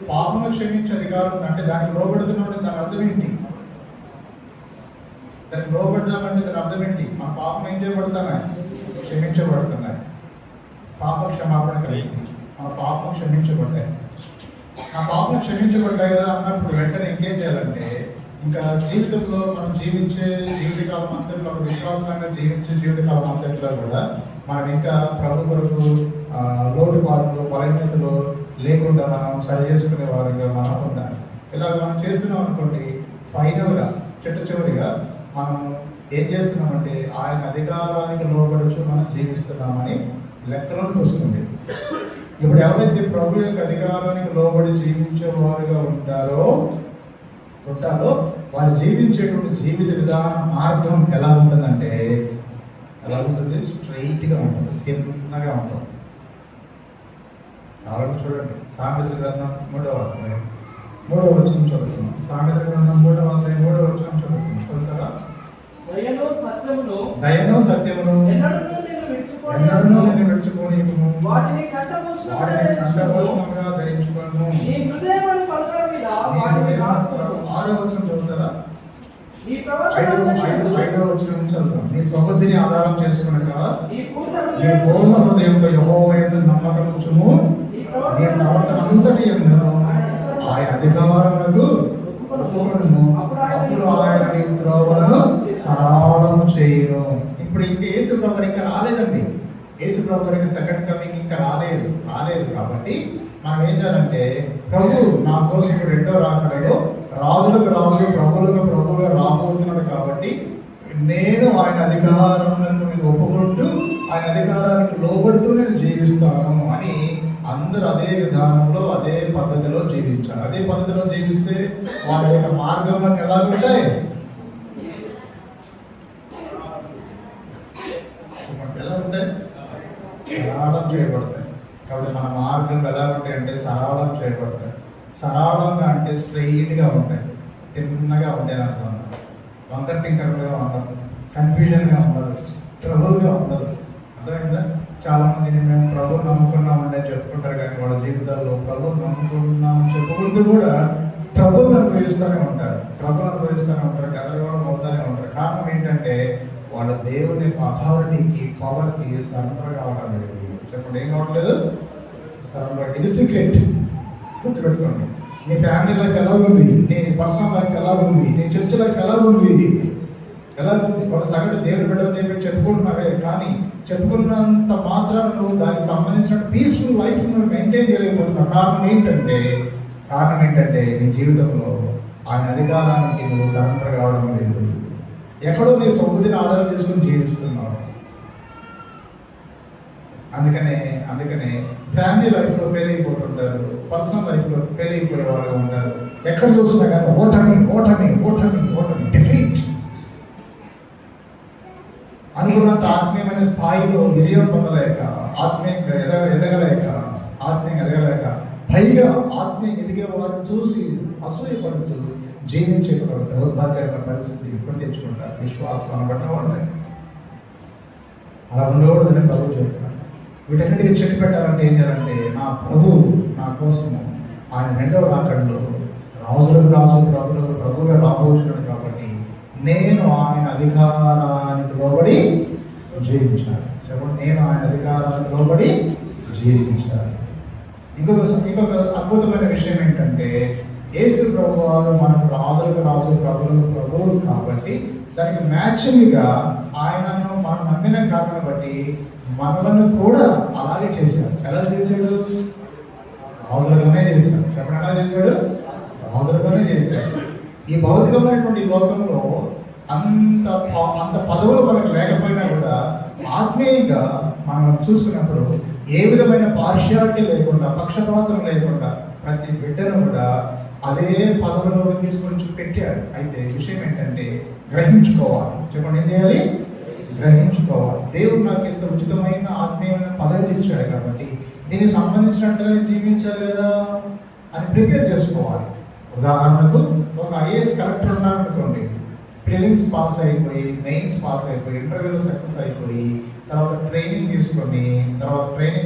పాపము క్షమించే అధికారం అంటే దానికి లోబడుతున్నామంటే దాని అర్థం ఏంటి? దానికి లోబడ్డామంటే దాని అర్థం ఏంటి? మన పాపం ఏం చేయబడుతున్నాయి? క్షమించబడుతున్నాయి. పాప క్షమాపణ కలిగింది, మన పాపం క్షమించబడ్డాయి. ఆ పాపం క్షమించబడ్డాయి కదా అన్నప్పుడు వెంటనే ఇంకేం చేయాలంటే, ఇంకా జీవితంలో మనం జీవించే జీవితకాలం అంతట్లో, విశ్వాసంగా జీవించే జీవితకాలం అంతట్లో కూడా మనం ఇంకా ప్రభు కొరకు లోటుపాట్లు, బలహీనతలు లేకుండా మనం సరి చేసుకునే వారిగా మనం ఉండాలి. ఇలాగ మనం చేస్తున్నాం అనుకోండి, ఫైనల్గా చివరిగా మనం ఏం చేస్తున్నామంటే ఆయన అధికారానికి లోబడుచు మనం జీవిస్తున్నామని లెక్కలోకి వస్తుంది. ఇప్పుడు ఎవరైతే ప్రభు యొక్క అధికారానికి లోబడి జీవించే వారుగా ఉంటారో వారు జీవించేటువంటి జీవిత విధానం, మార్గం ఎలా ఉంటుందంటే ఎలా ఉంటుంది? స్ట్రైట్గా ఉంటుంది, తిన్నగా ఉంటుంది. కాబట్టి చూడండి, సామెతల గ్రంథం 3వ అధ్యాయం 3వ వచనం చదువుతున్నాం. సామెతల గ్రంథం 3వ అధ్యాయం 3వ వచనం చదువుతున్నాం. చదువుతారా? దయను సత్యమును ఎన్నడూ నిన్ను విడిచిపోని వాటిని కంఠభూషణంగా ధరించుకోను. 6వ వచనం చదువుతారా? 5వ వచనం చదువుతాం. నీ స్వబుద్ధిని ఆధారం చేసుకునక నీ పూర్ణ హృదయంతో యెహోవా యందు నమ్మకం ఉంచుము. నీ ప్రవర్తన అంతటి యందు ఆయన అధికారములకు ఒప్పుకొనుము. అప్పుడు ఆయన నీ త్రోవలను సరళము చేయును. ఇప్పుడు ఈ ప్రభు ఇంకా రాలేదండి. యేసు ప్రభు ఇంకా సెకండ్ కమింగ్ ఇంకా రాలేదు. కాబట్టి మనం ఏం చేయాలంటే, ప్రభు నా కోసం రెండో రాకడలో రాజులకు రాజు ప్రభువులకు ప్రభువుగా రాబోతున్నాడు కాబట్టి నేను ఆయన అధికారం మీద ఒప్పుకుంటూ ఆయన అధికారానికి లోబడుతూ నేను జీవిస్తాను అని అందరూ అదే విధానంలో అదే పద్ధతిలో జీవించాలి. అదే పద్ధతిలో జీవిస్తే వాళ్ళ యొక్క మార్గంలో ఎలా ఉంటాయి, ఎలా ఉంటాయి, సరళం చేయబడతాయి. కాబట్టి మన మార్గం ఎలా ఉంటాయి అంటే సరళం చేయబడతాయి. సరళంగా అంటే స్ట్రైట్గా ఉంటాయి, తిన్నగా ఉంటాయి అనుకున్నాను. వంకర టింకరగా ఉండదు, కన్ఫ్యూజన్గా ఉండదు, ట్రబుల్గా ఉండదు. అర్థమైందా? చాలా మంది మేము ప్రభువు నమ్ముకున్నామంటే చెప్పుకుంటారు, కానీ వాళ్ళ జీవితాల్లో ప్రభువు నమ్ముకున్నాం చెప్పుకుంటూ కూడా ప్రభువుని అనుభవిస్తూనే ఉంటారు, గర్వవాదం అవుతూనే ఉంటారు. కారణం ఏంటంటే వాళ్ళ దేవుని యొక్క అథారిటీకి, పవర్కి సరెండర్ కావడం లేదు. చెప్పండి, ఏం కావట్లేదు? సరెండర్. ఇది సీక్రెట్, గుర్తుపెట్టుకోండి. నీ ఫ్యామిలీ లైఫ్ ఎలా ఉంది, నీ పర్సనల్ లైఫ్ ఎలా ఉంది, నీ చర్చ్ లైఫ్ ఎలా ఉంది? ఒక సగటు దేవుని బిడ్డలు చెప్పి చెప్పుకుంటున్నావే, కానీ చెప్పుకున్నంత మాత్రం నువ్వు దానికి సంబంధించిన పీస్ఫుల్ లైఫ్ నువ్వు మెయింటైన్ చేయలేకపోతున్నావు. కారణం ఏంటంటే నీ జీవితంలో ఆయన అధికారానికి నువ్వు సరెండర్ కావడం లేదు. ఎక్కడో నీ సొమ్ముదిని ఆధారం తీసుకుని జీవిస్తున్నావు. అందుకనే ఫ్యామిలీ లైఫ్లో ఫెయిల్ అయిపోతుంటారు, పర్సనల్ లైఫ్లో ఫెయిల్ అయిపోయే వాళ్ళు ఉంటారు. ఎక్కడ చూసినా కానీ ఓటమి డిఫీట్. అనుకున్నంత ఆత్మీయమైన స్థాయిలో విజయం పొందలేక, ఆత్మీయంగా ఎదగలేక, పైగా ఆత్మీయంగా ఎదిగే వారిని చూసి అసూయపడుతూ జీవించే దౌర్భాగ్యమైన పరిస్థితి కొని తెచ్చుకుంటారు. విశ్వాసం అనబట్టిన వాళ్ళే అలా ఉండకూడదని ప్రభు చెప్తున్నారు. వీటన్నిటికీ చెట్టు పెట్టాలంటే ఏం చేయాలంటే, నా ప్రభు నా కోసము ఆయన రెండవ రాకడలో రాజులకు రాజు ప్రభువులకు ప్రభువుగా రాబోతున్నాడు కాబట్టి నేను ఆయన అధికారానికి లోబడి జీవించాలి. చెప్పండి, నేను ఆయన అధికారానికి లోబడి జీవించాలి. ఇంకొక అద్భుతమైన విషయం ఏంటంటే, యేసు ప్రభు వారు మనకు రాజులకు రాజు ప్రభువులకు ప్రభువులు కాబట్టి దానికి మ్యాచింగ్గా ఆయనను మనం నమ్మిన కారణం బట్టి మనలను కూడా అలాగే చేశాడు. ఎలా చేశాడు? రాజులుగానే చేశాడు. చెప్పండి, ఎలా చేశాడు? రాజులుగానే చేశాడు. ఈ భౌతికమైనటువంటి లోకంలో అంత పదవులు మనకు లేకపోయినా కూడా ఆత్మీయంగా మనం చూసుకున్నప్పుడు ఏ విధమైన పార్షియాలిటీ లేకుండా, పక్షపాతం లేకుండా ప్రతి బిడ్డను కూడా అదే పదవులోకి తీసుకొని పెట్టాడు. అయితే విషయం ఏంటంటే గ్రహించుకోవాలి. చెప్పండి, ఏం చేయాలి? గ్రహించుకోవాలి. దేవుడు నాకు ఎంత ఉచితమైన ఆత్మీయమైన పదవి ఇచ్చాడు కాబట్టి దీనికి సంబంధించినట్టుగా జీవించాలి కదా అని ప్రిపేర్ చేసుకోవాలి. ఉదాహరణకు ఒక ఐఏఎస్ కలెక్టర్ ఉన్నారనుకోండి, ప్రిలిమ్స్ పాస్ అయిపోయి, మెయిన్స్ పాస్ అయిపోయి, ఇంటర్వ్యూలో సక్సెస్ అయిపోయి, తర్వాత ట్రైనింగ్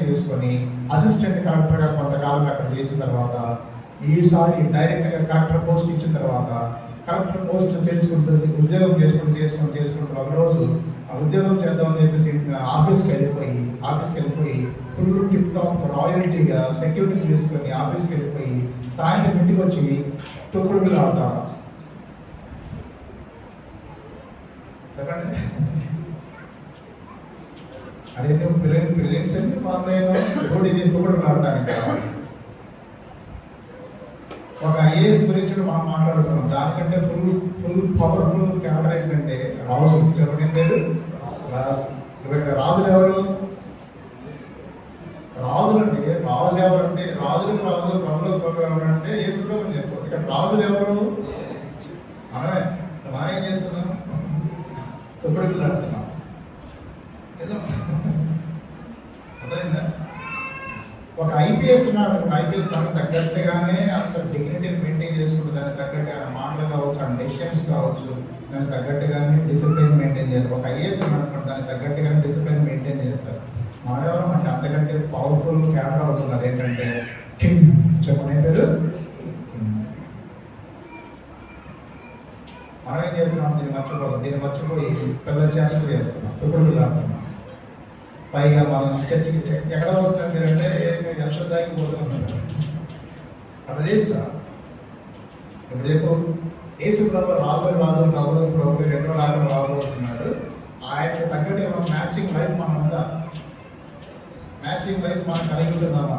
తీసుకొని అసిస్టెంట్ కలెక్టర్గా కొంతకాలం అక్కడ చేసిన తర్వాత ఈసారి డైరెక్ట్గా కలెక్టర్ పోస్ట్ ఇచ్చిన తర్వాత కలెక్టర్ పోస్ట్ ఉద్యోగం చేసుకుంటూ ఒకరోజు ఉద్యోగం చేద్దామని చెప్పేసి ఆఫీస్కి వెళ్ళిపోయి ఫుల్ టిప్ టాప్ రాయల్టీగా సెక్యూరిటీ తీసుకొని ఆఫీస్కి వెళ్ళిపోయి సాయంత్రం ఇంటికి వచ్చి తొక్కుడు బిళ్ళ ఆడతాను. చెప్పండి, అదే నువ్వు ప్రిలిమ్స్ ఎందుకు పాస్ అయ్యాను? తొక్కుడు బిళ్ళ ఆడటానికి కావాలి. ఒక ఐఏఎస్ గురించి మనం మాట్లాడుకున్నాం. దానికంటే ఫుల్ పవర్ఫుల్ క్యాడర్ ఏంటంటే రాజు. చెప్పండి, రాజులు ఎవరు? రాజు ఎవరంటే రాజులకు రాజు ప్రభువులకు ఎవరంటే యేసుప్రభుని చెప్పారు. ఇక్కడ రాజులు ఎవరు? మనం ఏం చేస్తున్నాం? తొక్కుడు బిళ్ళ ఆడుతున్నాం. అర్థమైందా? ఒక ఐపీఎస్ ఉన్నాడు. ఐపీఎస్ దానికి తగ్గట్టుగానే అసలు డిగ్నిటీని మెయింటైన్ చేసుకుంటూ దానికి తగ్గట్టుగా మాటలు కావచ్చు, ఆ డెసిషన్స్ కావచ్చు, దానికి తగ్గట్టుగానే డిసిప్లిన్ మెయింటైన్ చేస్తారు. ఒక ఐఏఎస్ ఉన్నటువంటి దానికి తగ్గట్టుగానే డిసిప్లిన్ మెయింటైన్ చేస్తారు. మనెవరో అంటే అంతకంటే పవర్ఫుల్ క్యాడర్ అవుతున్నారు. ఏంటంటే కింగ్. చెప్పండి, పేరు మనం ఏం చేస్తున్నాం? దీన్ని మర్చిపోయి పిల్లల చేష్టలు చేస్తున్నాం, తొక్కుడు ఆడుతున్నాం. పైగా మనం చర్చికి ఎక్కడ పోతున్నాం మీరంటే ఎలక్షన్ దానికి పోతున్నాం. అదే సార్ ఇప్పుడు చెప్పు, యేసు ప్రభు రాజు ప్రభువులకు రెండో రాకడ రాబోతున్నాడు. ఆయనకు తగ్గట్టు మనం మ్యాచింగ్ లైఫ్ మనం ఉందా? మ్యాచింగ్ లైఫ్ మనం కలిగి ఉంటున్నామా?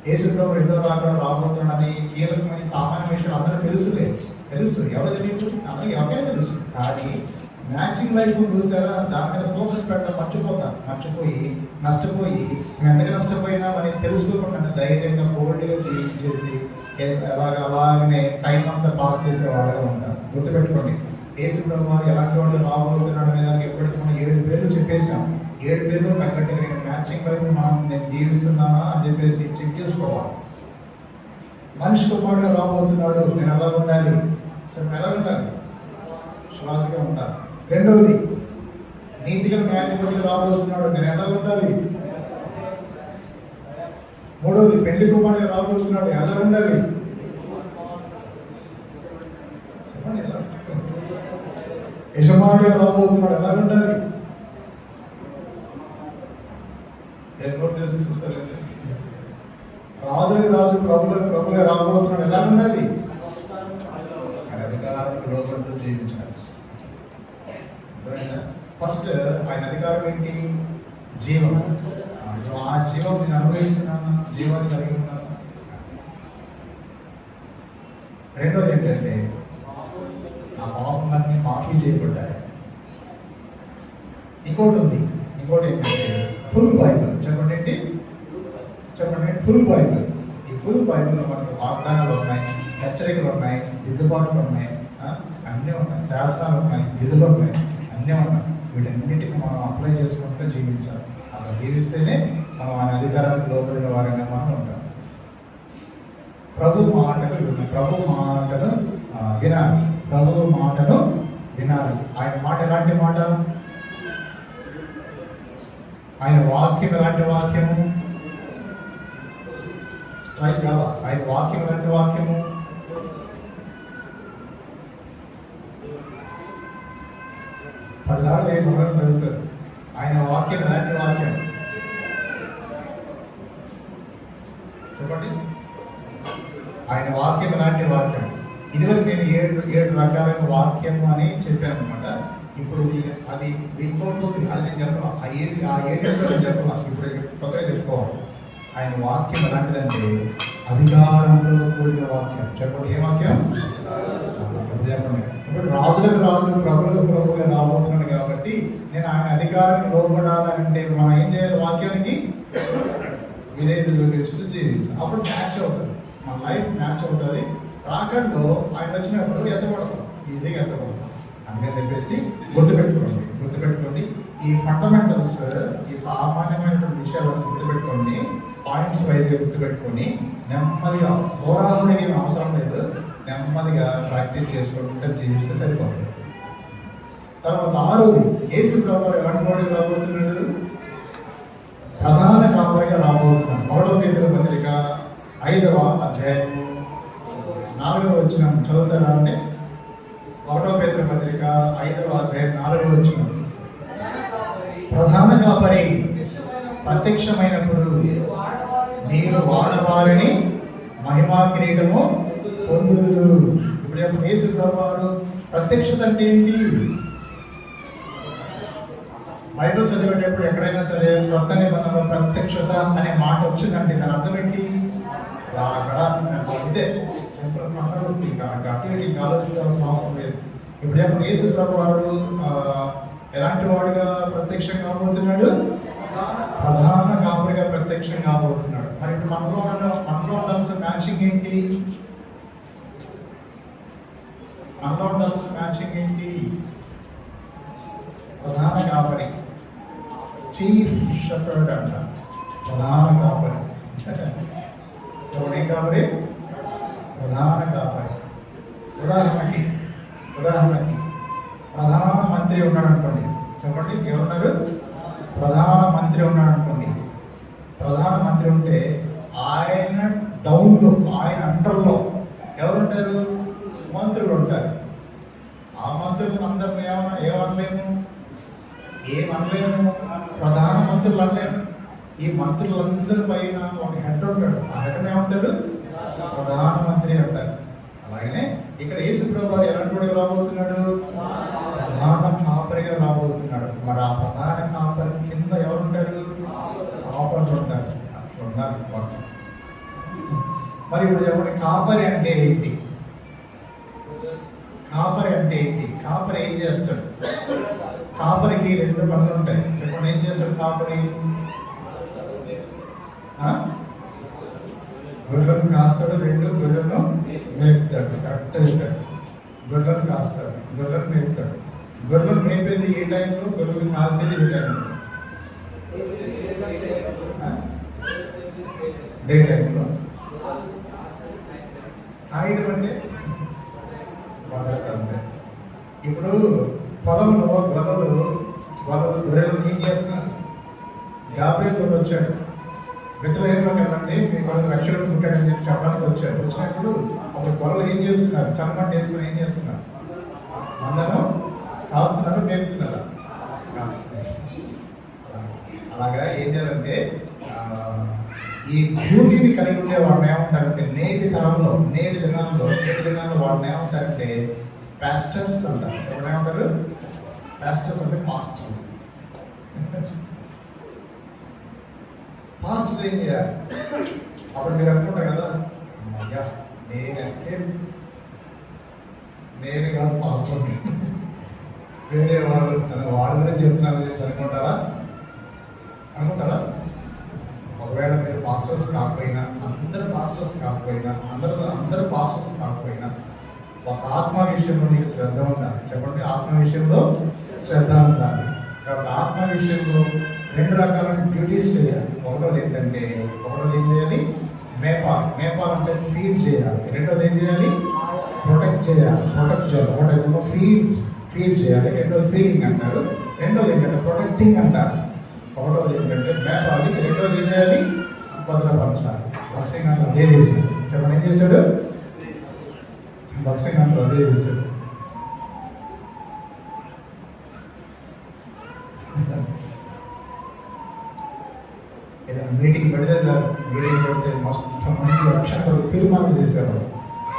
యేసుప్రభు రెండో రాకడ రాబోతున్నాడని కీలకమైన సామాన్య విషయం అందరూ తెలుసు ఎవరు తెలియదు, అందరికీ ఎవరికైనా తెలుసు. కానీ మ్యాచింగ్ లైఫ్ చూసారా, దాని మీద ఫోకస్ పెట్టడం మర్చిపోయి నష్టపోయి ఎంతగా నష్టపోయినా మరి తెలుసుకోకుండా ధైర్యంగా బోల్డ్గా జీవించేసి అలాగనే టైం అంతా పాస్ చేసే వాళ్ళగా ఉంటారు. గుర్తుపెట్టుకోండి, యేసుప్రభు వారు ఎలాంటి వాళ్ళు రాబోతున్నాడు అనే దానికి ఎప్పటికీ మనం 7 పేర్లు చెప్పేసాం. 7 పేర్లు తగ్గట్టు నేను మ్యాచింగ్ లైఫ్ నేను జీవిస్తున్నానా అని చెప్పేసి చెక్ చేసుకోవాలి. మనిషి కుమారుడు రాబోతున్నాడు, నేను ఎలా ఉండాలి? ఎలా ఉండాలి? శ్వాసగా ఉండాలి. రెండవది, నీతిగా న్యాయాధిపతి రాబోతున్నాడు, నేను ఎలా ఉండాలి? మూడవది, పెళ్లి కుమారుడు రాబోతున్నాడు, ఎలా ఉండాలి? చెప్పండి, ఎలా? యజమానుడు రాబోతున్నాడు, ఎలా ఉండాలి? ఎవరు తెలుసు చూస్తారు. రాజు ప్రభుగా రాబోతున్నాడు, ఎలా ఉండాలి? అధికారులకు లోపలతో జీవించాలి. ఫస్ట్ ఆయన అధికారం ఏంటి? జీవం. ఆ జీవం నేను అనుభవిస్తున్నాను, జీవాన్ని కలిగి ఉన్నాను. రెండోది ఏంటంటే నా పాపలన్నీ మాఫీ చేయబడ్డాయి. ఇంకోటి ఏంటంటే ఫుల్ బైబిల్. చెప్పండి, ఫుల్ బైబిల్. ఈ ఫుల్ బైబిల్లో మనకు వాగ్దానాలు ఉన్నాయి, హెచ్చరికలు ఉన్నాయి, దిద్దుబాట్లు ఉన్నాయి, అన్నీ ఉన్నాయి, శాస్త్రాలు ఉన్నాయి, విధులు ఉన్నాయి, అన్నీ ఉన్నాయి. వీటన్నిటికీ మనం అప్లై చేసుకుంటూ జీవించాలి. అలా జీవిస్తేనే మనం ఆయన అధికారానికి లోపలిన వారిని మనం ఉంటాం. ప్రభు మాటను వినాలి. ప్రభు మాటను వినాలి. ఆయన మాట ఎలాంటి మాట? ఆయన వాక్యం ఎలాంటి వాక్యము? స్ట్రైక్ కావా? ఆయన వాక్యం ఎలాంటి వాక్యము? పదిలాళ్ళు ఏ మొదలు జరుగుతుంది. ఆయన వాక్యం ఎలాంటి వాక్యం? చెప్పండి, ఆయన వాక్యం ఎలాంటి వాక్యం? ఇదివరకు నేను 7 రకాలైన వాక్యం అని చెప్పాను అనమాట. ఇప్పుడు అది ఇంకోటి, అది నేను చెప్పను. ఆ 7 చెప్పను. ఇప్పుడు కొత్తగా చెప్పుకోవాలి. ఆయన వాక్యం ఎలాంటిదంటే అధికారంతో కూడిన వాక్యం. చెప్పండి, ఏ వాక్యం? ఇప్పుడు రాజులకు ప్రభువుగా రాబోతున్నాడు కాబట్టి నేను ఆయన అధికారానికి లోబడాలంటే మనం ఏం చేయాలి? వాక్యానికి విధేయత చూపిస్తూ జీవించాలి. అప్పుడు మ్యాచ్ అవుతుంది, మన లైఫ్ మ్యాచ్ అవుతుంది. రాకడలో ఆయన వచ్చినప్పుడు ఎత్తకూడదు, ఈజీగా ఎత్తకూడదు. అందుకని చెప్పేసి గుర్తుపెట్టుకోండి. ఈ ఫండమెంటల్స్, ఈ సామాన్యమైనటువంటి విషయాలను గుర్తుపెట్టుకోండి. పాయింట్స్ వైజ్గా గుర్తుపెట్టుకొని నెమ్మదిగా హోరాహుడికి అవసరం లేదు, నెమ్మదిగా ప్రాక్టీస్ చేసుకుంటే జీవిస్తే సరిపోతుంది. తర్వాత 6వది, యేసుప్రభు ఎలాంటి వాడిగా రాబోతున్నాడు? ప్రధాన కాపరిగా రాబోతున్నాడు. 1వ పేతురు పత్రిక 5వ అధ్యాయం 4వ వచనం చదువుతారా అంటే? 1వ పేతురు పత్రిక 5వ అధ్యాయం 4వ వచనం. ప్రధాన కాపరి ప్రత్యక్షమైనప్పుడు మీరు వాడవారిని మహిమా కిరీటము పొందుదురు. ఇప్పుడు యేసుప్రభు వారు ప్రత్యక్షత అంటే ఏంటి? బైబిల్ చదివేటప్పుడు ఎక్కడైనా సరే కొత్త నిబంధనలో ప్రత్యక్షత అనే మాట వచ్చిందంటే దాని అర్థం ఏంటి? ఇదే అటు ఆలోచించాల్సిన అవసరం లేదు. ఇప్పుడు యేసుప్రభు వారు ఎలాంటి వాడిగా ప్రత్యక్షం కాబోతున్నాడు? ప్రధాన కాపరిగా ప్రత్యక్షం కాబోతున్నాడు. మరి ఇప్పుడు మనలో ఉండాల్సిన మ్యాచింగ్ ఏంటి? ప్రధాన కాపరి, చీఫ్ షెపర్డ్ అంట. ప్రధాన కాపరి కాపరి ప్రధాన కాపరి. ఉదాహరణకి ప్రధాన మంత్రి ఉన్నాడు అనుకోండి. చెప్పండి, ఎవరున్నారు? ప్రధాన మంత్రి ఉన్నాడు అనుకోండి. ప్రధాన మంత్రి ఉంటే ఆయన డౌన్లో, ఆయన అండర్లో ఎవరుంటారు? మంత్రులు ఉంటారు. ఆ మంత్రులు అందరిని ఏమనలేము. ప్రధాన మంత్రులు అనలేము. ఈ మంత్రులందరి పైన ఒక హెడ్ ఉంటాడు. ఆ హెడ్ ఏమంటాడు? ప్రధాన మంత్రి అంటారు. అలాగనే ఇక్కడ యేసుప్రభు వారు ఎలాంటి వాడిగా రాబోతున్నాడు? ప్రధాన కాపరిగా ఉన్నాడు. మరి ఆ ప్రధాన కాపరి కింద ఎవరు ఉంటారు? కాపర్లు ఉంటారు. అట్లా ఉన్నారు వాక్యం. మరి ఇప్పుడు చెప్పండి, కాపరి అంటే ఏంటి? కాపరి అంటే ఏంటి? కాపరి ఏం చేస్తాడు? కాపరికి రెండు పనులు ఉంటాయి. చెప్పండి, ఏం చేస్తాడు కాపరి? గొర్రెలను కాస్తాడు, రెండు గొర్రెలను మేపుతాడు. కరెక్ట్ చెప్పాడు. గొర్రెలను కాస్తాడు, గొర్రెలను మేపుతాడు. గొర్రెలు మేపేది ఏ టైంలో? గొర్రెలు కాసేది ఏ టైంలో? డే టైంలో. కాయడం అంటే భద్రత అంటే. ఇప్పుడు పొలంలో గొర్రెలు ఏం చేస్తున్నారు? గాబ్రియల్ వచ్చాడు, బెత్లెహేములోకి వెళ్ళండి, మీ కొరకు రక్షకుడు పుట్టాడని చెప్పి చెప్పడానికి వచ్చాడు. వచ్చినప్పుడు అప్పుడు గొర్రెలు ఏం చేస్తున్నారు? చల్లమంట వేసుకుని ఏం చేస్తున్నారు? అందరూ కాస్తున్నారు, మేపుతున్నారు. అలాగా ఏం చేయాలంటే ఈ డ్యూటీని కలిగి ఉండే వాళ్ళని ఏమంటారంటే నేటి దినాల్లో వాళ్ళని ఏమంటారంటే పాస్టర్స్ అంటారు. ఎవరేమంటారు? పాస్టర్స్ అంటే పాస్టర్. పాస్టర్ ఏం చేయాలి? అప్పుడు మీరు అనుకుంటారు కదా, అయ్యా నేను ఎస్కేప్, నేను కాదు పాస్టర్, వేరే వాళ్ళ గురించి చెప్తున్నారు అనుకుంటారా? ఒకవేళ మీరు పాస్టర్స్ కాకపోయినా, అందరు పాస్టర్స్ కాకపోయినా ఒక ఆత్మ విషయంలో నీకు శ్రద్ధ ఉండాలి. చెప్పండి, ఆత్మ విషయంలో శ్రద్ధ ఉండాలి. కాబట్టి ఆత్మ విషయంలో రెండు రకాలైన డ్యూటీస్ చేయాలి. ఒకటోది ఏంటంటే, ఏం చేయాలి? మేపాల్ అంటే ఫీడ్ చేయాలి. రెండోది ఏం చేయాలి? ప్రొటెక్ట్ చేయాలి. ఒకటేమో ఫీడ్ చేయాలి, రెండోది ఫీడింగ్ అంటారు. రెండోది ఏంటంటే ప్రొటెక్టింగ్ అంటారు. ఒకటోది ఏంటంటే మేపాలి, రెండోది ఏం చేయాలి? భద్రపరచాలి. భక్సింగ్ అంటే అదే చేశాడు. చెప్పండి, ఏం చేశాడు? భక్సింగ్ అంటే అదే చేశాడు. ఏదైనా మీటింగ్ పెడితే మొత్తం మంది రక్షకులు తీర్మానం చేసేవాడు.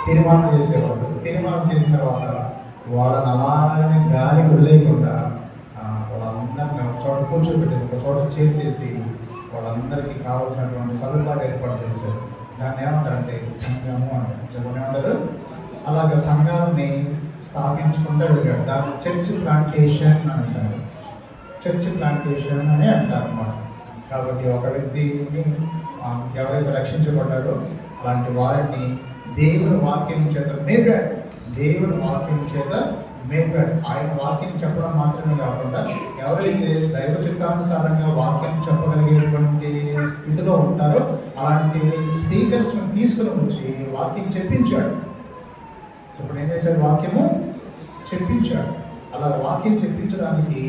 తీర్మానం చేసిన తర్వాత వాళ్ళని అలాగే గాలి వదిలేయకుండా వాళ్ళందరినీ ఒక చోట కూర్చోబెట్టి ఒక చోట చేర్చేసి వాళ్ళందరికీ కావాల్సినటువంటి సదుపాయాలు ఏర్పాటు చేశారు. దాన్ని ఏమంటారంటే సంఘము అంటారు. ఏమంటారు? అలాగే సంఘాన్ని స్థాపించుకుంటూ వెళ్ళాడు. దాన్ని చర్చ్ ప్లాంటేషన్ అంటారు. అని అంటారు అన్నమాట. కాబట్టి ఒక వ్యక్తిని ఎవరైతే రక్షించబడ్డారో అలాంటి వారిని దేవుని వాక్యం చేత మేపాడు. ఆయన వాక్యం చెప్పడం మాత్రమే కాకుండా ఎవరైతే దైవ చిత్తానుసారంగా వాక్యం చెప్పగలిగేటువంటి స్థితిలో ఉంటారో అలాంటి స్పీకర్స్ని తీసుకుని వచ్చి వాక్యం చెప్పించాడు. ఇప్పుడు ఏం చేశాడు? వాక్యము చెప్పించాడు. అలా వాక్యం చెప్పించడానికి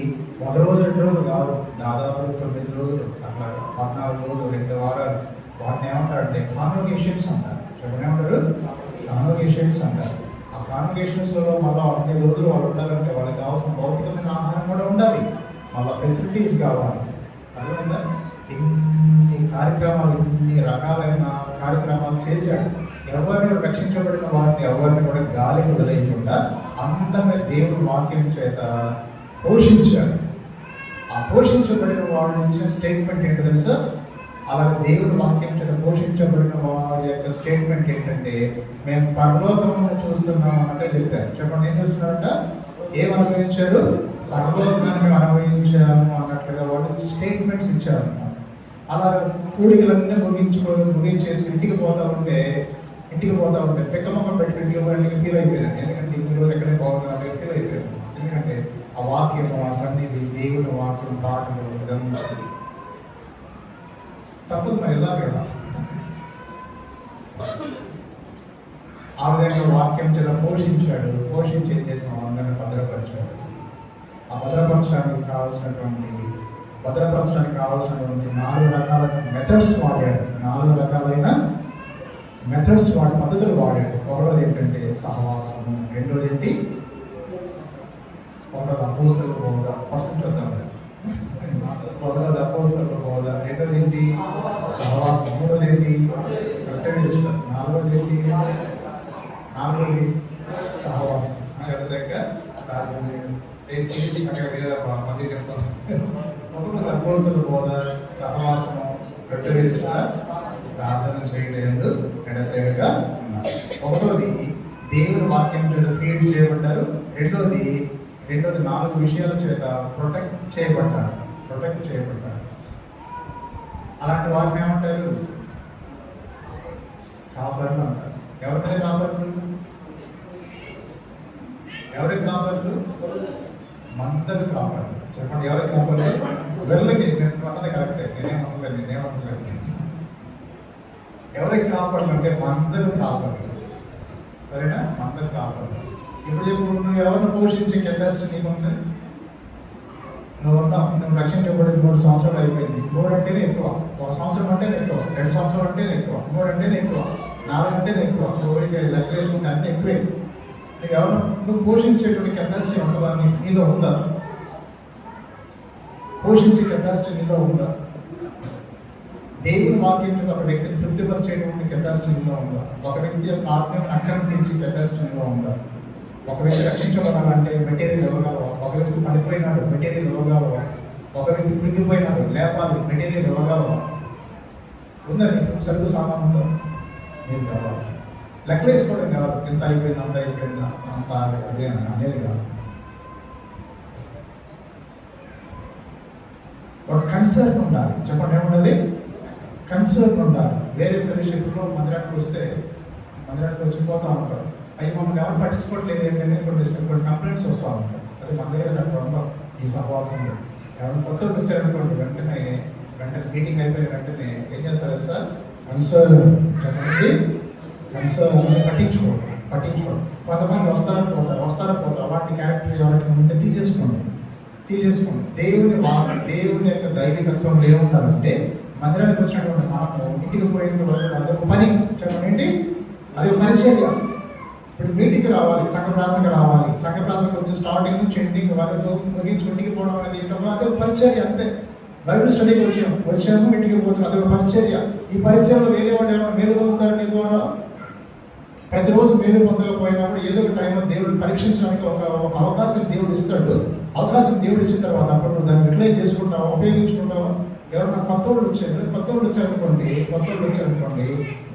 1 రోజు 2 రోజులు కాదు, దాదాపు 9 రోజులు, అట్లా 14 రోజులు, 2 వారాలు. వాటిని ఏమంటారంటే కాన్వకేషన్స్ అంటారు. ఏమంటారు? కాన్వకేషన్స్ అంటారు. ఆ కాన్వకేషన్స్లో మళ్ళీ 15 రోజులు వాళ్ళు ఉండాలంటే వాళ్ళకి కావాల్సిన భౌతికమైన ఆహారం కూడా ఉండాలి, మళ్ళీ ఫెసిలిటీస్ కావాలి. అదేవిధంగా ఇన్ని రకాలైన కార్యక్రమాలు చేశాడు. ఎవరిని రక్షించబడిన వారిని ఎవరిని కూడా గాలి వదిలేయకుండా అందరినీ దేవుని వాక్యం చేత పోషించాడు. ఆ పోషించబడిన వాళ్ళు ఇచ్చిన స్టేట్మెంట్ ఏంటో తెలుసా? అలాగే దేవుని వాక్యం చేత పోషించబడిన వారి యొక్క స్టేట్మెంట్ ఏంటంటే, మేము పరలోకమును చూస్తున్నాం అన్నట్టే చెప్పారు. చెప్పండి, ఏం చూస్తున్నారంట? ఏం అనుభవించారు? పరలోకాన్ని మేము అనుభవించాము అన్నట్లుగా వాళ్ళు స్టేట్మెంట్స్ ఇచ్చారు. అలా కూడికలన్నీ ముగించేసి ఇంటికి పోతా ఉంటే పిక్కమొక్క పెట్టి ఇంటికి ఫీల్ అయిపోయాను. ఎందుకంటే ఈ రోజు ఎక్కడే బాగున్నారు ఫీల్ అయిపోయాను. ఎందుకంటే ఆ వాక్యము, ఆ సన్నిధి, దేవుని వాక్యం, పాటలు ఇదంతా తప్పదు. మరి ఎలా కదా ఆ విధంగా వాక్యం చేత పోషించి ఏం చేసిన అందరినీ భద్రపరిచాడు. ఆ భద్రపరచడానికి కావాల్సినటువంటి 4 రకాల మెథడ్స్ వాడాడు. 4 రకాలైన మెథడ్స్ పద్ధతులు వాడాడు. ఒకటోది ఏంటంటే సహవాసము, రెండోది ఏంటి? ఒకటోది అపోస్తలుల బోధ. ఫస్ట్ చూద్దాం. మొదటిది అపోస్తలుల బోధ, రెండోది ఏంటి? సహవాసం, మూడోది ఏంటి? కట్టడి, నాలుగోది ఏంటి? సహవాసం. దగ్గర చేసి అక్కడ మీద మళ్ళీ చెప్తాను. ఒకటి అపోస్తలుల బోధ, సహవాసము, రొట్టె విరుచుట, ప్రార్థన చేయలేదు ఎడతెగక ఉన్నారు. ఒకటోది దేవుని వాక్యం చేత ఫీడ్ చేయబడ్డారు. రెండోది 4 విషయాల చేత ప్రొటెక్ట్ చేయబడ్డారు. అలాంటి వారిని ఏమంటారు? కాపర్లు అంటారు. ఎవరికైతే కాపర్లు? ఎవరికి కాపర్లు? మందకు కాపర్లు. చెప్పండి, ఎవరికి కాపర్లు? గొర్రెలకి. నేను అన్నది కరెక్టే, నేనేమనుకోలేదు. ఎవరికి కాపర్లు అంటే మందకు కాపర్లు. సరేనా? మందకు కాపర్లు. ఇప్పుడు చెప్పు, నువ్వు ఎవరిని పోషించే కెపాసిటీ నీకుంది? నువ్వు రక్షించబడి 3 సంవత్సరాలు అయిపోయింది. 3 అంటేనే ఎక్కువ. 1 సంవత్సరం అంటేనే ఎక్కువ. 2 సంవత్సరాలు అంటేనే ఎక్కువ. 3 అంటేనే ఎక్కువ. 4 అంటేనే ఎక్కువ. లెక్క వేసుకుంటే అన్నీ ఎక్కువే. నీకు ఎవరు నువ్వు పోషించేటువంటి కెపాసిటీ ఉంటుందా? నీలో ఉందా? పోషించే కెపాసిటీ నీలో ఉందా? దేవుని వాక్యంతో ఒక వ్యక్తిని తృప్తిపరిచేటువంటి కెపాసిటీ నీలో ఉందా? ఒక వ్యక్తి యొక్క ఆత్మీయ అక్కరం తీర్చే కెపాసిటీ నీలో ఉందా? ఒక వ్యక్తి రక్షించబడాలంటే మెటీరియల్ ఇవ్వగలవా? ఒక వ్యక్తి పడిపోయినాడు, మెటీరియల్ ఇవ్వగలవా? ఒక వ్యక్తి కృంగిపోయినాడు, లేపాలి, మెటీరియల్ ఇవ్వగలవా? ఉందండి. సరుకు సామాన్ ఉందా? మీరు కావాలి. లెక్కలు వేసుకోవడం కాదు, ఎంత అయిపోయింది, అంత అయిపోయిందా, అంత అదే అనేది కాదు. ఒక కన్సర్న్ ఉండాలి. చెప్పండి, ఏముండాలి? కన్సర్న్ ఉండాలి. వేరే ప్రదేశంలో మందిరానికి వచ్చిపోతూ ఉంటారు. అవి మమ్మల్ని ఎవరు పట్టించుకోవట్లేదు ఏంటంటే కొన్ని కంప్లైంట్స్ వస్తూ ఉంటాయి. అది మన దగ్గర అక్కడ ఉండవు. ఈ సహవాసంలో ఎవరైనా కొత్త వచ్చారనుకోండి, వెంటనే మీటింగ్ అయిపోయిన వెంటనే ఏం చేస్తారు సార్? కన్సర్న్ పట్టించుకోండి. కొంతమంది వస్తారు పోతారు. అలాంటి క్యారెక్టర్ ఎవరైనా ఉంటే తీసేసుకోండి. దేవుని యొక్క దైవికత్వంలో ఏముండాలంటే, మందిరానికి వచ్చినటువంటి మనము ఇంటికి పోయిన అదొక పని. చెప్పండి ఏంటి? అది ఒక పరిచర్య. ఇప్పుడు మీటింగ్కి రావాలి, సంఘ ప్రార్థనకు వచ్చి స్టార్టింగ్ నుంచి ఎండింగ్ వరకు ముగించి ఇంటికి పోవడం అనేది ఏంటో అదొక పరిచర్య అంతే. బైబిల్ స్టడీకి వచ్చాము ఇంటికి పోతున్నాం, అదొక పరిచర్య. ఈ పరిచర్యలో వేరే వాళ్ళు ఏమైనా మేలు పొందుతారు నీ ద్వారా? ప్రతిరోజు మేలు పొందకపోయినప్పుడు ఏదో ఒక టైంలో దేవుడు పరీక్షించడానికి ఒక అవకాశం దేవుడు ఇస్తాడు. అవకాశం దేవుడు ఇచ్చిన తర్వాత అప్పుడు నువ్వు దాన్ని యూటిలైజ్ చేసుకుంటావా, ఉపయోగించుకుంటావా? ఎవరన్నా కొత్త వాళ్ళు వచ్చారనుకోండి,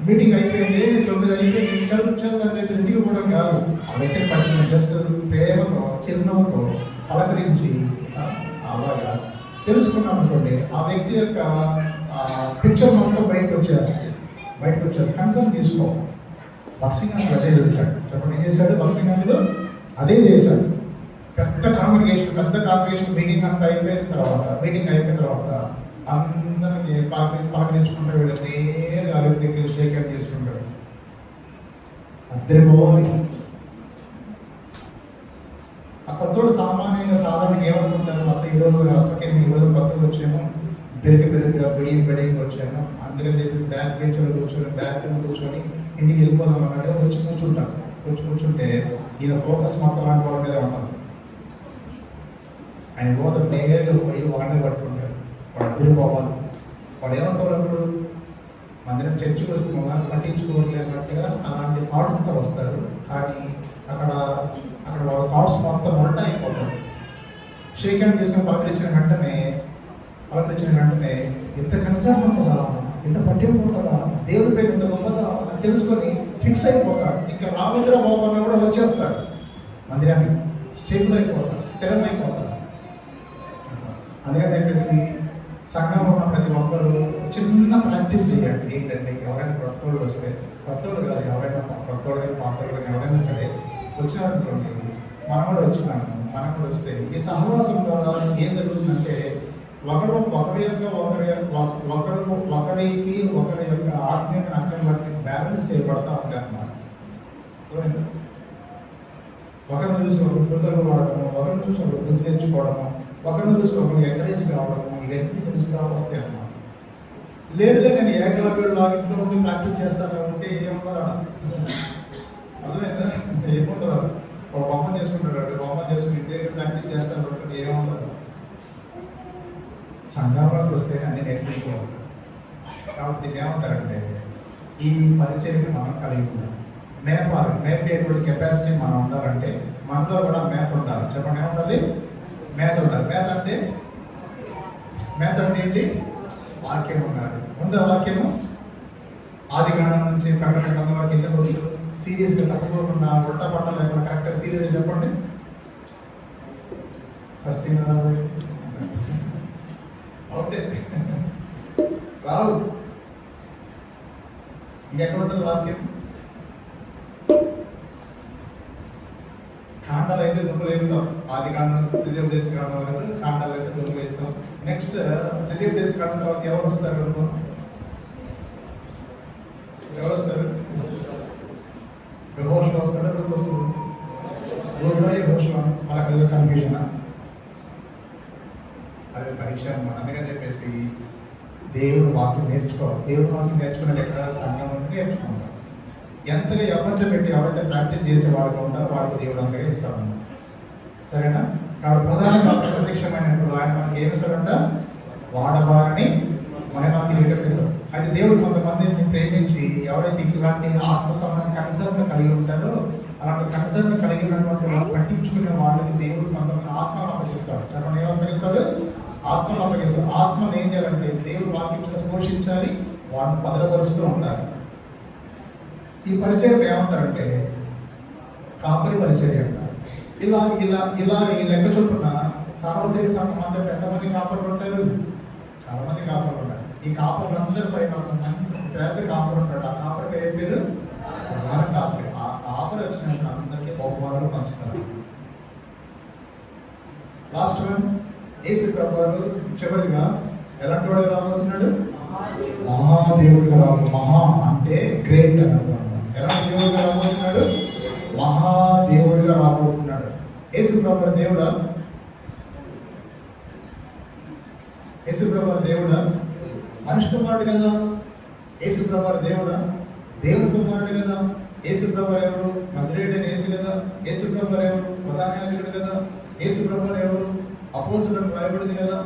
మీటింగ్ అయిపోయింది, 9 అయిపోయింది, చదువు అని చెప్పి ఇంటికి పోవడం కాదు. ఆ వ్యక్తిని పట్టిన జస్ట్ ప్రేమతో, చిరునవ్వుతో పలకరించి అలాగా తెలుసుకున్నాం అనుకోండి, ఆ వ్యక్తి యొక్క పిక్చర్ మొత్తం బయటకు వచ్చేది. కన్సర్న్ తీసుకో. బాక్సింగ్ అదే చేశాడు. చెప్పండి, ఏం చేశాడు? బాక్సింగ్ అదే చేశాడు. పెద్ద కాంగ్రిగేషన్ మీటింగ్ అయిపోయిన తర్వాత అందరినీ పలకరించుకుంటూ వీళ్ళు నేరుగా ఆ వ్యక్తి దగ్గర షేక్ హ్యాండ్ చేసుకుంటాడు. అద్దరిపోవాలి. ఆ కొత్తోడు సాధారణంగా ఏమనుకుంటారు? అసలు ఈ రోజు కొత్తగా వచ్చాము, పెరిగిగా బిడియం వచ్చాము, అందుకని చెప్పి బ్యాక్ బెంచ్లో కూర్చొని ఇంటికి వెళ్ళిపోదాం అన్నాడు. వచ్చి కూర్చుంటే ఈయన ఫోకస్ మాత్రం లాంటి వాళ్ళ మీద ఉంటుంది. ఆయన పోతే నేరుగా పోయి వాడిని పట్టుకుంటాడు. వాడు అద్దరిపోవాలి. వాడు ఏమనుకోవాలప్పుడు? మందిరం చర్చికి వస్తున్నాం పట్టించుకోలేనట్టుగా అలాంటి థాట్స్తో వస్తాడు. కానీ అక్కడ వాళ్ళ థాట్స్ మొత్తం ఉల్టా అయిపోతాడు. షేక్ హ్యాండ్ తీసుకొని పలకరించిన వెంటనే ఇంత కన్సర్న్ ఉంటుందా, ఇంత పట్టింపు ఉంటుందా, దేవుడి పేరు ఇంత గొప్పదా అని తెలుసుకొని ఫిక్స్ అయిపోతాడు. ఇంకా రామచంద్ర బాబు కూడా వచ్చేస్తాడు మందిరానికి, స్టేబుల్ అయిపోతాడు, స్థిరమైపోతాడు. అందుకని చెప్పేసి సంఘంలో ఉన్న ప్రతి ఒక్కరు చిన్న ప్రాక్టీస్ చేయండి. ఏంటంటే ఎవరైనా కొత్తోళ్ళు వస్తే, కొత్తోళ్ళు కాదు, ఎవరైనా పాత్రలు ఎవరైనా సరే వచ్చినారనుకోండి, మనం కూడా వస్తే ఈ సహవాసం ద్వారా ఏం జరుగుతుందంటే ఒకరి యొక్క ఆత్మీయ అక్కర్లన్నీ బ్యాలెన్స్ చేయబడతా ఉంటాయి అన్నమాట. ఒకరిని చూసి ఒకరు బుద్ధులు వాడటము, ఒకరిని చూసి ఒకరు బుద్ధి తెచ్చుకోవడము, ఒకరిని చూసి ఒకరు ఎంకరేజ్ కావడము, ఇవన్నీ తెలుస్తూ వస్తాయి అన్నమాట. లేదు నేను ఏకలవ్యుడు ఇంట్లో ఉండి ప్రాక్టీస్ చేస్తాను అంటే ఏమన్నా అర్థమైందా? ఏముంటుందా? ఒక బొమ్మ చేసుకుంటాడు, బొమ్మ చేసుకుని ఇంటి ప్రాక్టీస్ చేస్తాను అంటే ఏముండదు. సంఘంలోకి వస్తే అన్ని నేర్చుకోవాలి. కాబట్టి దీన్ని ఏమంటారంటే ఈ పరిచయని మనం కలిగి ఉన్నాం. నేర్పేటువంటి కెపాసిటీ మనం ఉండాలంటే మనలో కూడా మేత ఉండాలి. చెప్పండి, ఏముండాలి? మేత ఉండాలి. మేత అంటే ఏంటి? వాక్యం ఉండాలి. ఉందా వాక్యము? ఆది కాండం నుంచి ప్రకటన గ్రంథం వరకు ఇంత రోజులు సీరియస్గా తప్పకుండా ఉల్ట పట్ట లేకుండా కరెక్ట్గా సీరియస్గా చెప్పండి. ఫస్ట్ అవుతే రావు. ఇంకెక్కడ ఉంటుంది వాక్యం? కాండాలు అయితే దుమ్ములు వేస్తాం. ఆది కాండం నుంచి ద్వితీయ దేశ కాండం వరకు కాండాలు అయితే దుమ్ములు వేస్తాం. నెక్స్ట్ ద్వితీయ దేశ కాండం తర్వాత ఎవరు వస్తారు? ఎవరు వస్తారు? యెహోషువ వస్తాడు. రూతు వస్తుంది. యెహోషువ మనకు ఏదో కన్ఫ్యూజన్. అది పరీక్ష అన్నమాట. అందుకని చెప్పేసి దేవుడు వాక్యం నేర్చుకోవాలి. దేవుడు వాక్యం నేర్చుకునే ఎక్కడ సంఘం ఉంటే నేర్చుకుంటాం. ఎంతగా ఎవరితో పెట్టి ఎవరైతే ప్రాక్టీస్ చేసే వాళ్ళు ఉంటారో వాళ్ళకి దేవుడు అంతగా ఇస్తాడు. సరేనా? కాబట్టి ప్రధానంగా ప్రత్యక్షమైనప్పుడు ఆయన మనకి ఏమి ఇస్తాడంట? వాడబారని మహిమకి నిరూపిస్తాడు. అయితే దేవుడు కొంతమందిని ప్రేమించి ఎవరైతే ఇలాంటి ఆత్మ సంబంధం కన్సర్న్ కలిగి ఉంటారో అలాంటి కన్సర్న్ కలిగినటువంటి వాళ్ళు పట్టించుకునే వాళ్ళకి దేవుడు కొంతమంది ఆత్మను అప్పగిస్తాడు. చెప్పండి, ఏమని అప్పగిస్తాడు? ఆత్మను అప్పగిస్తాడు. ఆత్మను ఏం చేయాలంటే దేవుడు వాక్యం పోషించాలి, వాళ్ళని భద్రపరుస్తూ ఉంటారు. ఈ పరిచయం ఏమంటారంటే కాపరి పరిచర్య అంటారు. ఇలా ఇలా ఇలా ఈ లెక్క చొప్పున సార్వత్రిక సంఘం అందరూ ఎంతమంది కాపర్లు ఉంటారు? చాలా మంది కాపర్లు ఉంటారు. ఈ కాపర్లు అందరి పైన పెద్ద కాపర్ ఉంటాడు. ఆ కాపరికి ఏ పేరు? ప్రధాన కాపరి. ఆ కాపరి వచ్చిన అందరికీ బహుమానాలు పంచుతారు. లాస్ట్ వన్ యేసు ప్రభువు చివరిగా ఎలాంటి వాడు రాబోతున్నాడు? మహాదేవుడిగా రాబోతున్నాడు. మహా అంటే గ్రేట్ అన్నమాట. ఎలాంటి దేవుడిగా రాబోతున్నాడు? మహాదేవుడిగా రాబోతున్నాడు. యేసు ప్రభువు దేవుడా? యేసు ప్రభువు దేవుడా? మనిషి కుమారుడు కదా. యేసు ప్రభువు దేవుడా? దేవుని కుమారుడు కదా. యేసు ప్రభువు ఎవరు? నజరేయుడైన యేసు కదా. యేసు ప్రభువు ఎవరు? ప్రధానాయాజకుడు కదా. యేసు ప్రభువు ఎవరు? అపోస్తలులకు రాయబడింది కదా.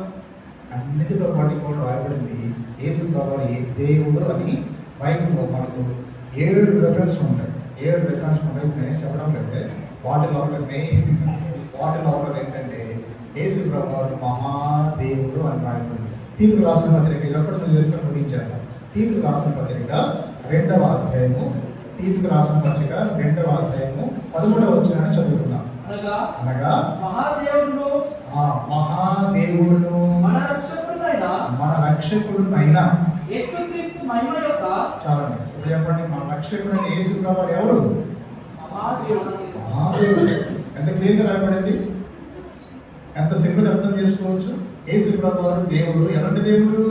అన్నిటితో పాటు కూడా రాయబడింది యేసు ప్రభువు దేవుడు అని బైబిల్లో మనకు 7 రెఫరెన్స్ ఉంటాయి. 7 రెఫరెన్స్ ఉంటాయి. నేను చెప్పడం లేదు. వాటిలో ఒకటి ఏంటంటే యేసు ప్రభువు మహాదేవుడు అని రాయబడింది. తీతుకు రాసిన పత్రిక ఎప్పటి చేసుకొని ముగించాను. తీతుకు రాసిన పత్రిక 2వ అధ్యాయము 13వ వచనాన్ని చదువుకున్నాం. అనగా మహాదేవుడును మన రక్షకుడునైన చాలండి. ఇప్పుడు చెప్పండి, మన రక్షకుడైన యేసు ప్రభువు ఎవరు? మహాదేవుడు. ఎంత క్లియర్గా రాయబడింది, ఎంత సింపుల్ అర్థం చేసుకోవచ్చు. యేసు ప్రభువు దేవుడు. ఎలాంటి దేవుడు?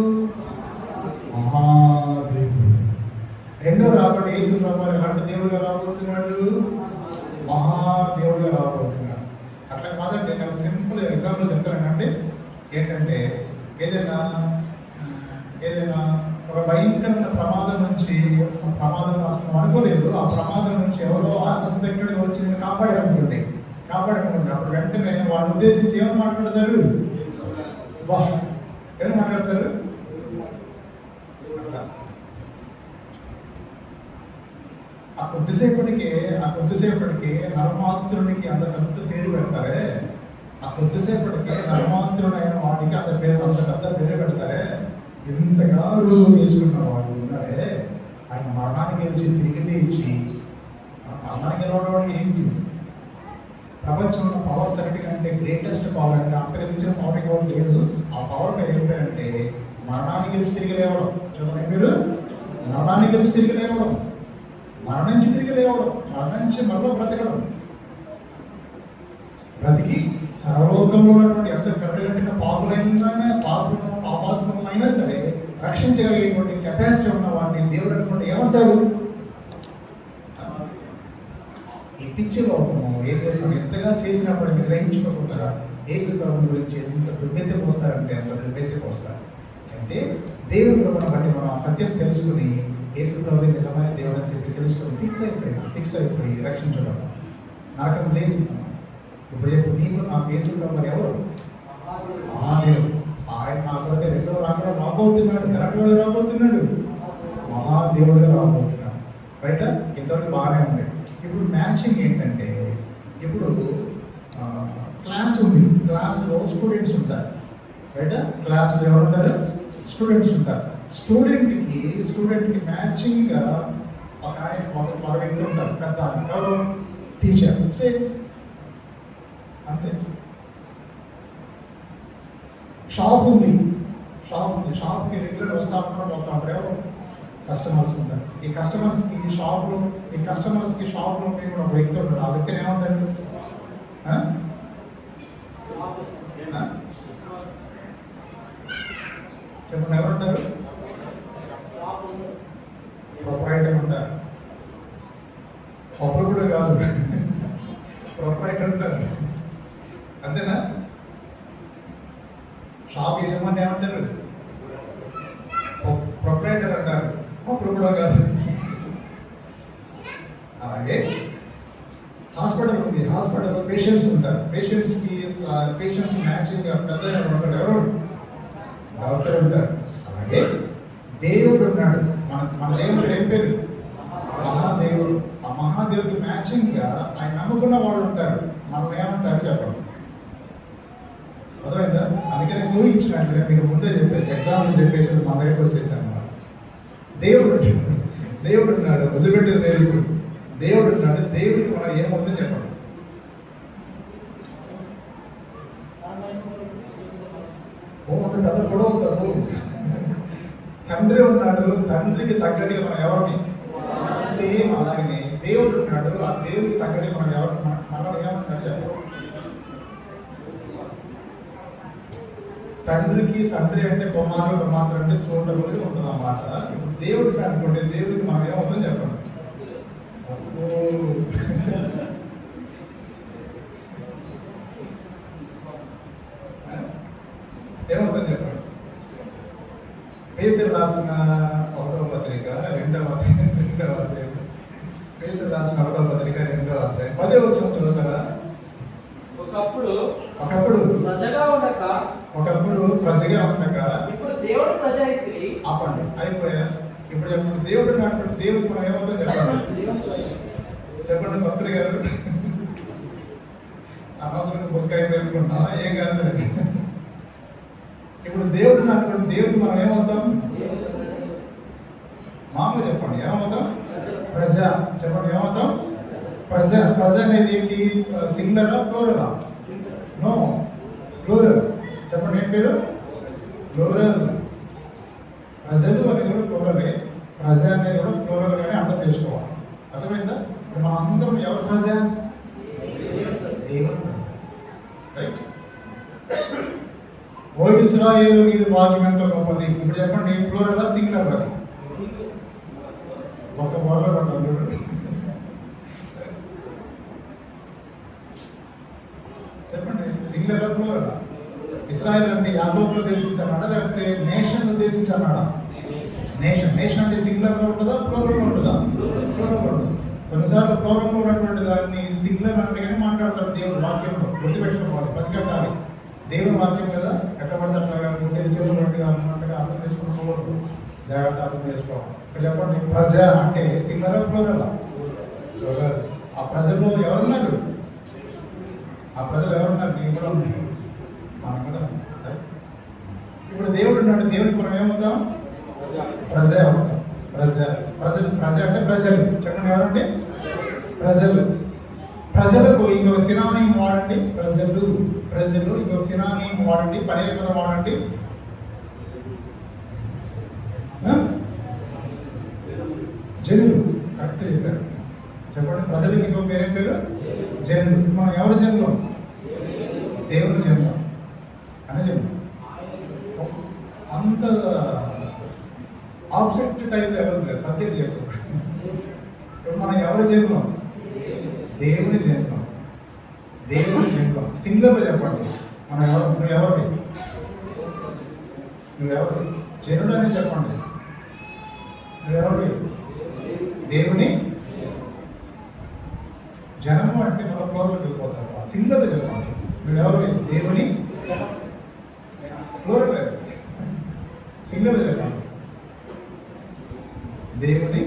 మహాదేవుడు. రెండవ రాబడి యేసు ప్రభువు ఎలాంటి దేవుడుగా రాబోతున్నాడు? మహాదేవుడుగా రాబోతున్నాడు. అట్లా కాదండి, నేను సింపుల్ ఎగ్జాంపుల్ చెప్తానంటే ఏంటంటే ఏదైనా ఒక భయంకరమైన ప్రమాదం నుంచి అసలు అనుకోలేదు. ఆ ప్రమాదం నుంచి ఎవరో ఆకస్మికంగా వచ్చి నేను కాపాడారనుకోండి. అప్పుడు వెంటనే వాళ్ళని ఉద్దేశించి ఏమని మాట్లాడతారు? ఏమని మాట్లాడతారు? ఆ కొద్దిసేపటికి నరమాత్రునికి అంత పెద్ద పేరు పెడతారే. ఆ కొద్దిసేపటికి నరమాత్రుడైన వాడికి అంత పెద్ద పేరు పెడతారే. ఎంతగా రుజువు చేసుకున్న వాళ్ళు ఉన్నారే. ఆయన మరణానికి వచ్చి తిరిగి లేచి మరణానికి గెలవడం ఏంటి? ప్రపంచంలో పవర్స్ అన్నిటికంటే గ్రేటెస్ట్ పవర్ అంటే అంతరించిన పవర్ కూడా లేదు. ఆ పవర్ ఏంటంటే మరణానికి గెలిచి తిరిగి లేవడం. చూడండి మీరు, మరణానికి గెలిచి తిరిగి లేవడం, మరణించి తిరిగి లేవడం, మరణించి మరో బ్రతకడం. బ్రతికి సర్వలోకంలో ఉన్నటువంటి ఎంత కట్టగట్టిన పాపాత్మలైనా సరే రక్షించగలిగేటువంటి కెపాసిటీ ఉన్న వాడిని దేవుడు అనుకుంటే ఏమంటారు? ఈ పిచ్చి లోకము ఏం చేస్తున్నాం, ఎంతగా చేసినప్పటికీ గ్రహించుకోకుండా యేసు ప్రభువు గురించి ఎంత దుర్గెత్తి పోస్తారంటే అంత దుర్గెత్తి పోస్తారు. అయితే దేవుడి ప్రభువుని బట్టి మనం ఆ సత్యం తెలుసుకుని యేసు ప్రభువు నిజమైన దేవుడు అని చెప్పి తెలుసుకుని ఫిక్స్ అయిపోయి రక్షించడం. నరకం లేదు. ఇప్పుడు నీకు నాకు యేసు ప్రభువు ఎవరు? మహాదేవుడు. ఆయన నా కొరకు రెండవ రాకడా రాబోతున్నాడు. ఎలాంటి రాబోతున్నాడు? మహాదేవుడుగా రాబోతున్నాడు. బయట ఇంతవరకు బాగానే ఉంది. ఇప్పుడు మ్యాచింగ్ ఏంటంటే ఇప్పుడు క్లాస్లో స్టూడెంట్స్ ఉంటారు, రైట్? క్లాస్లో ఎవరు ఉంటారు? స్టూడెంట్స్ ఉంటారు. స్టూడెంట్కి మ్యాచింగ్గా ఒక ఆయన ఒక వ్యక్తి ఉంటారు, పెద్ద ఎవరు? టీచర్. సేమ్ అంతే. షాప్ ఉంది, షాప్కి రెగ్యులర్ వస్తూ ఉంటారు, పోతూ ఉంటారు. ఎవరు? కస్టమర్స్ ఉంటారు. ఈ కస్టమర్స్కి షాప్లో ఒక వ్యక్తి ఉంటాడు. ఆ వ్యక్తిని ఏమంటారు? చెప్పండి, ఎవరుంటారు? ప్రొపరైటర్ ఉంటారు. ఒకరు కూడా కాదు, ప్రొపరైటర్ ఉంటారు. అంతేనా? షాప్ యజమాని ఏమంటారు? ప్రొపరైటర్ అంటారు. ఒకరు కూడా కాదు. అలాగే హాస్పిటల్ ఉంది, హాస్పిటల్లో పేషెంట్స్ ఉంటారు. పేషెంట్స్ మ్యాచింగ్ పెద్ద ఉంటాడు. ఎవరు? డాక్టర్ ఉంటారు. అలాగే దేవుడు ఉన్నాడు. మన దేవుడు ఏం పేరు? మహాదేవుడు. ఆ మహాదేవుడికి మ్యాచింగ్గా ఆయన నమ్ముకున్న వాళ్ళు ఉంటారు. మనం ఏమంటారు చెప్పండి? అర్థమైందా? అందుకనే ఊహించినట్లుగా మీకు ముందే చెప్పేసి ఎగ్జాంపుల్ చెప్పేసి మన దగ్గర వచ్చేసాను. దేవుడు ఉన్నాడు, వదిలిపెట్టేది లేదు. దేవుడు ఉన్నాడు. దేవుడికి మనం ఏమవుతుందో చెప్పండి. పెద్ద పొడవుతారు. తండ్రి ఉన్నాడు, తండ్రికి తగ్గట్టుగా మనం ఎవరిని? సేమ్ అలాగనే దేవుడు ఉన్నాడు. ఆ దేవుడికి తగ్గట్టుగా మనం మనం ఏమంటారు చెప్పండి? తండ్రి అంటే కుమారుడు అంటే చూడబోది ఉంటుంది అన్నమాట. ఇప్పుడు దేవుడికి అనుకుంటే దేవుడికి మనం ఏమవుతుందో చెప్పండి. ఏమవుతుంది చెప్పండి? పేతురు రాసిన 1వ పత్రిక 2వ పేతురు రాసిన 1వ పత్రిక 2వ అధ్యాయం 10వ వచనం చదువుతారా? ఒకప్పుడు ప్రజగా ఉండక ఇప్పుడు దేవుడు ప్రజ అయితిరి. ఆపండి, అయిపోయా. ఇప్పుడు చెప్పండి, దేవుడు నాటు దేవుడు మనం ఏమవుతుందో చెప్పండి భక్తుడు గారు. అనవసరంగా బుక్కాయ పెట్టుకుంటున్నా, ఏం కాదు. ఇప్పుడు దేవుడు నాటు దేవుడు మనం ఏమవుతాం? మామూలు చెప్పండి, ఏమవుతాం? ప్రజ. చెప్పండి, ఏమవుతాం? ప్రజ. ప్రజ అనేది ఏంటి? సింగులరా ప్లూరలా? No, plural. చెప్పండి, ఏం పేరు? ప్లూరల్. ప్రజలు అనేది కూడా ప్లూరలే, ప్రజ అనేది కూడా ప్లూరల్ గానే అర్థం చేసుకోవాలి. అర్థమైందా? మనం అందరం ఎవరు ప్రజ? దేవుడు. రైట్? ఓ ఇశ్రాయేలు నీది వాక్యం ఎంతో గొప్పది. ఇప్పుడు చెప్పండి, ప్లూరలా సింగులర్? ఒక బోర్లో పడ్డారు. చెప్పండి, సింగులరా ప్లూరలా? ఇశ్రాయేల్ అంటే యాకోబును ఉద్దేశించాడా లేకపోతే నేషన్ ఉద్దేశించాడా? నేషన్ అంటే సింగులర్గా ఉంటుందా ప్లూరల్గా ఉంటుందా? ప్లూరల్గా ఉంటుంది. కొన్నిసార్లు ప్లూరల్గా ఉన్నటువంటి దాన్ని సింగులర్ అంటే కానీ మాట్లాడతారు దేవుడు వాక్యంలో. గుర్తుపెట్టుకోవాలి, పసిగట్టాలి. దేవుని వాక్యం కదా, ఎట్లా పడితే అట్లాగా తెలిసినట్టుగా అన్నట్టుగా అర్థం చేసుకోకూడదు. జాగ్రత్త అర్థం చేసుకోవాలి. ఇక్కడ చెప్పండి, ప్రజ అంటే సింగులరా ప్లూరలా? ఆ ప్రజల్లో ఎవరున్నారు? ఆ ప్రజలు ఎవరున్నారు? నేను కూడా ఉన్నాను, మనం కూడా. ఇప్పుడు దేవుడు ఉన్నాడు, దేవుడికి మనం ఏమవుతాం? ప్రజ అవుతాం. ప్రజ అంటే ప్రజలు. చెప్పండి, ఎవరంటే? ప్రజలు. ప్రజలకు ఇంకొక సినానిమ్ వాడండి. ప్రజలు ఇంకొక సినానిమ్ వాడండి, పర్యాయపదం వాడండి. జనులు. కరెక్ట్ చెప్పారు. చెప్పండి, ప్రజలకి ఇంకో పేరేం పేరు? జనులు. మనం ఎవరు జనులు? దేవుని జనులు అని చెప్పు. అంత ఆబ్జెక్ట్ టైప్ ఎవరు సబ్జెక్ట్ చెప్పు. ఇప్పుడు మనం ఎవరు జనులు? దేవుని జనులు. సింగర్లో చెప్పండి, మనం ఎవరు? నువ్వెవరు? జనుడు అని చెప్పండి. నువ్వెవరు? దేవుని జనము అంటే మన ఫ్లోర్లోకి వెళ్ళిపోతారు. సింగర్లో చెప్పండి, నువ్వెవరు? దేవుని ఫ్లోర్ సింగర్లో చెప్పండి. దేవుని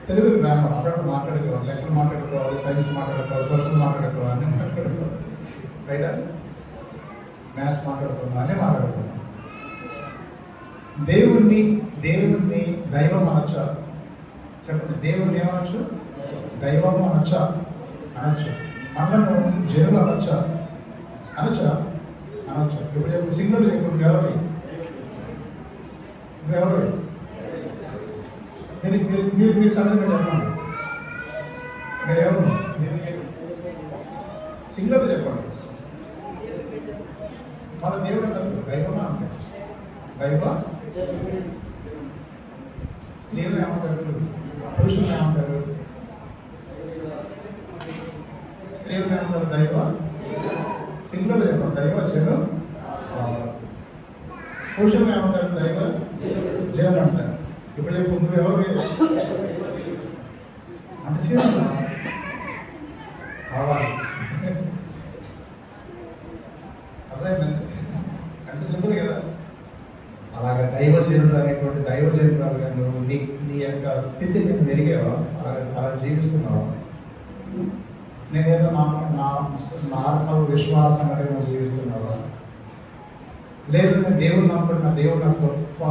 తెలుగు గ్రామర్. అప్పుడప్పుడు మాట్లాడుకోవాలి, లెక్కలు మాట్లాడుకోవాలి, సైన్స్ మాట్లాడుకోవాలి, సోషల్ మాట్లాడుకోవాలి, అన్నీ మాట్లాడుకోవాలి. రైట్ మ్యాథ్స్ మాట్లాడుకున్నాం, అన్నీ మాట్లాడుకున్నాం. దేవుణ్ణి దైవం అనొచ్చా? చెప్పండి, దేవుణ్ణి ఏమనొచ్చు? దైవం అనొచ్చా? అనొచ్చు. మనను జనులు అనొచ్చా? అనొచ్చా? అనొచ్చు. ఇప్పుడు చెప్పు, సింగిల్ చెప్పు, ఎవరు ఎవరు మీరు సడన్గా చెప్పండి, మీరు ఎవరు? సింగిల్ చెప్పండి. మన దేవుడు అంటారు దైవమా అంటే దైవ. స్త్రీలు ఏమంటారు? పురుషులు ఏమంటారు? స్త్రీలు ఏమంటారు? దైవ. సింగిల్ చెప్పండి, దైవ జను. పురుషులు ఏమంటారు? దైవ జనం అంటారు. ఇప్పుడు చెప్పు, నువ్వు ఎవరు? అంత సీరియస్ కావాలి, అర్థమైందండి? అంత సింపుల్ కదా. అలాగా దైవజనుడు అనేటువంటి దైవజనుడు నువ్వు నీ యొక్క స్థితిని మెరిగావా? అలా జీవిస్తున్నావా? నేనేదో నార్మల్ విశ్వాసం అనేది నువ్వు జీవిస్తున్నావా? లేదు, నేను దేవుడు నమ్ముకుంటున్నా, దేవుడు నాకు గొప్ప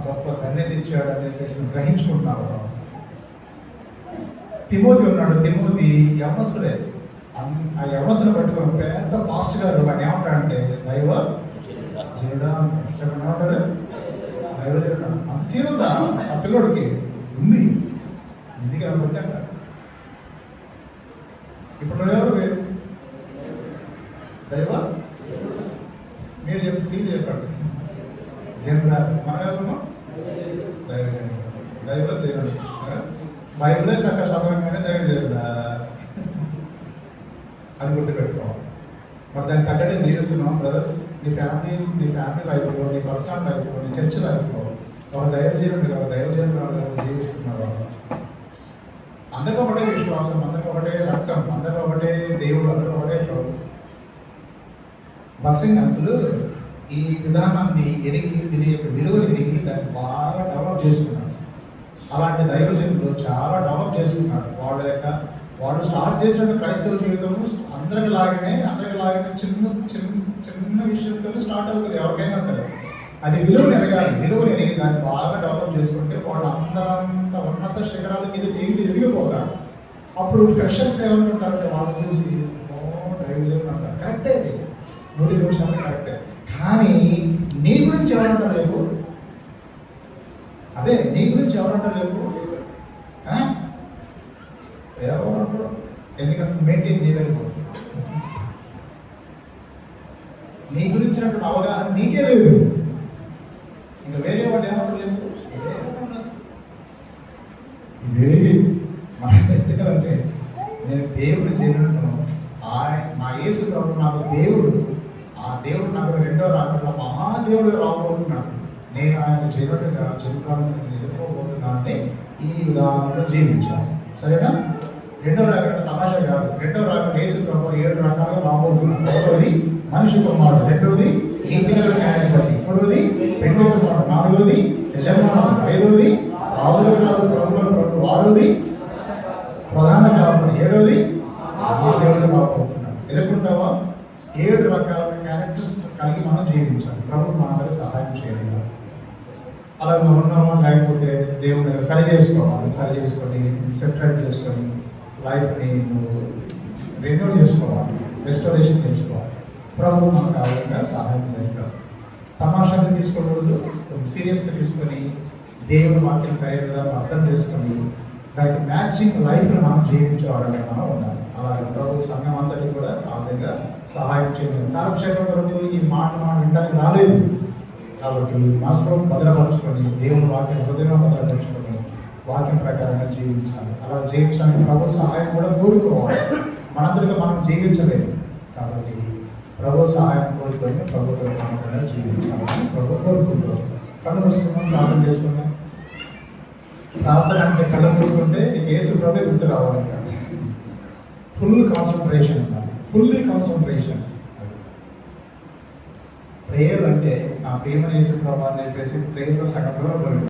గొప్ప ధన్యత ఇచ్చాడు అని చెప్పేసి గ్రహించుకుంటున్నావా? తిమోతి ఉన్నాడు. తిమోతి యవనస్తుడే. ఆ యవనస్తుని పట్టుకొని పెద్ద పాస్ట్ గారు వాడిని ఏమంటాడంటే దైవ జనుడా చెప్పండి, ఏమంటాడు? దైవ జనుడా. అంత సీన్ ఉందా ఆ పిల్లోడికి? ఉంది కాబట్టి అంటారు. ఇప్పుడు ఎవరు? దైవ. మీరు చెప్పి స్త్రీలు చెప్పండి, జనుడా. మన ఎవరు? దైవ జనుడు. దైవ జనుడు. బైబిలే చక్క సమయంగానే దైవ జనుడా అది గుర్తుపెట్టుకోవాలి. మరి దాన్ని తగ్గట్టే జీవిస్తున్నాం బ్రదర్స్. నీ ఫ్యామిలీ లైఫ్లో, నీ పర్సనల్ లైఫ్లో, నీ చర్చ్ లైఫ్లో ఒక దైవజనుడు జీవిస్తున్నారు. అందరికీ ఒకటే విశ్వాసం, అందరికీ ఒకటే రక్తం, అందరికీ ఒకటే దేవుడు, అందరూ ఒకటే ప్రభు. భక్సింగ్ అంకులు ఈ విధానాన్ని ఎరిగి, దీని యొక్క విలువని ఎరిగి దాన్ని బాగా డెవలప్ చేసుకున్నారు. అలాంటి దైవజనులు చాలా డెవలప్ చేసుకున్నారు. వాళ్ళు స్టార్ట్ చేసిన క్రైస్తవ జీవితము అందరికి లాగానే చిన్న చిన్న చిన్న విషయంతో స్టార్ట్ అవుతుంది ఎవరికైనా సరే. అది విలువను ఎరగాలి. విలువను ఎరిగి దాన్ని బాగా డెవలప్ చేసుకుంటే వాళ్ళు అందరంత ఉన్నత శిఖరాల మీద ఎదిగిపోతారు. అప్పుడు ఫ్రెషర్స్ ఏమనుకుంటారంటే వాళ్ళు చూసి దైవజనులు అంటారు. కరెక్టే, అది 100% కరెక్టే. కానీ నీ గురించి ఎవరంటారు లేవు? అదే నీ గురించి ఎవరంటారు లేవు? ఎవరు? ఎందుకంటే మెయింటైన్ చేయలేకపోతుంది. నీ గురించినటువంటి అవగాహన నీకే లేదు, ఇంకా వేరే వాళ్ళు ఏమంటారు లేదు. ఇదే మన ఎందుకంటే నేను దేవుడు చేయను, నా యేసు ప్రభు నాకు దేవుడు, ఆ దేవుడు నాకు రెండో రాకడలో మహాదేవుడు రాబోతున్నాడు. నేను ఆయన జనుడిగా జనుకాలను ఎదుర్కోబోతున్నా అంటే ఈ విధానంలో జీవించాను. సరేనా? రెండో రాకడ తమాషా కాదు. రెండో రాకడ యేసు ప్రభు 7 రకాలుగా రాబోతున్నాడు. ఒకటోది మనిషి కుమారుడు, రెండోది నీతిగల న్యాయాధిపతి, మూడోది పెండ్లి కుమారుడు, నాలుగోది యజమానుడు, ఐదోది రాజుల ప్రభువుల ప్రభు, ఆరోది ప్రధాన కాపురి, ఏడోది దేవుడు రాబోతున్నాడు. ఎదుర్కొంటావా? 7 రకాల క్యారెక్టర్స్ కలిగి మనం జీవించాలి. ప్రభు మనందరూ సహాయం చేయాలి. అలా ఉన్నామా? లేకపోతే దేవుని సరి చేసుకొని సెపరేట్ చేసుకొని లైఫ్ని నువ్వు రెన్యూ చేసుకోవాలి, రెస్టోరేషన్ చేసుకోవాలి. ప్రభు మనకు కావాలంగా సహాయం చేస్తారు. తమాషాగా తీసుకోకూడదు, సీరియస్గా తీసుకొని దేవుని వాక్యం సరైనగా అర్థం చేసుకొని దానికి మ్యాచింగ్ లైఫ్ని మనం జీవించేవాళ్ళని మనం ఉండాలి. అలాగే ప్రభు సంఘం అందరికీ కూడా ఆ విధంగా సహాయం చేయాలి. కాలక్షేపం వరకు ఈ మాట మనం వినడానికి రాలేదు కాబట్టి మనసులో భద్రపరచుకొని దేవుని వాక్యం హృదయంలో భద్రపరచుకొని వాక్యం ప్రకారంగా జీవించాలి. అలా జీవించడానికి ప్రభు సహాయం కూడా కోరుకోవాలి. మనందరిగా మనం జీవించలేదు కాబట్టి ప్రభు సహాయం కోరుకొని ప్రభుత్వ నమ్మకంగా జీవించాలని ప్రభు కోరుకుంటాం. కళ్ళు మూసుకున్నాం, ప్రార్థన చేసుకున్నాం. ప్రార్థన అంటే కళ్ళు మూసుకుంటే నీకు యేసు ప్రభు గుర్తు రావాలి. ఫుల్ కాన్సన్ట్రేషన్ ఉండాలి, ఫుల్లీ కాన్సన్ట్రేషన్. ప్రేయర్ అంటే ఆ ప్రేమ యేసు ప్రభు అని చెప్పేసి ప్రేయర్లో సగం దూరం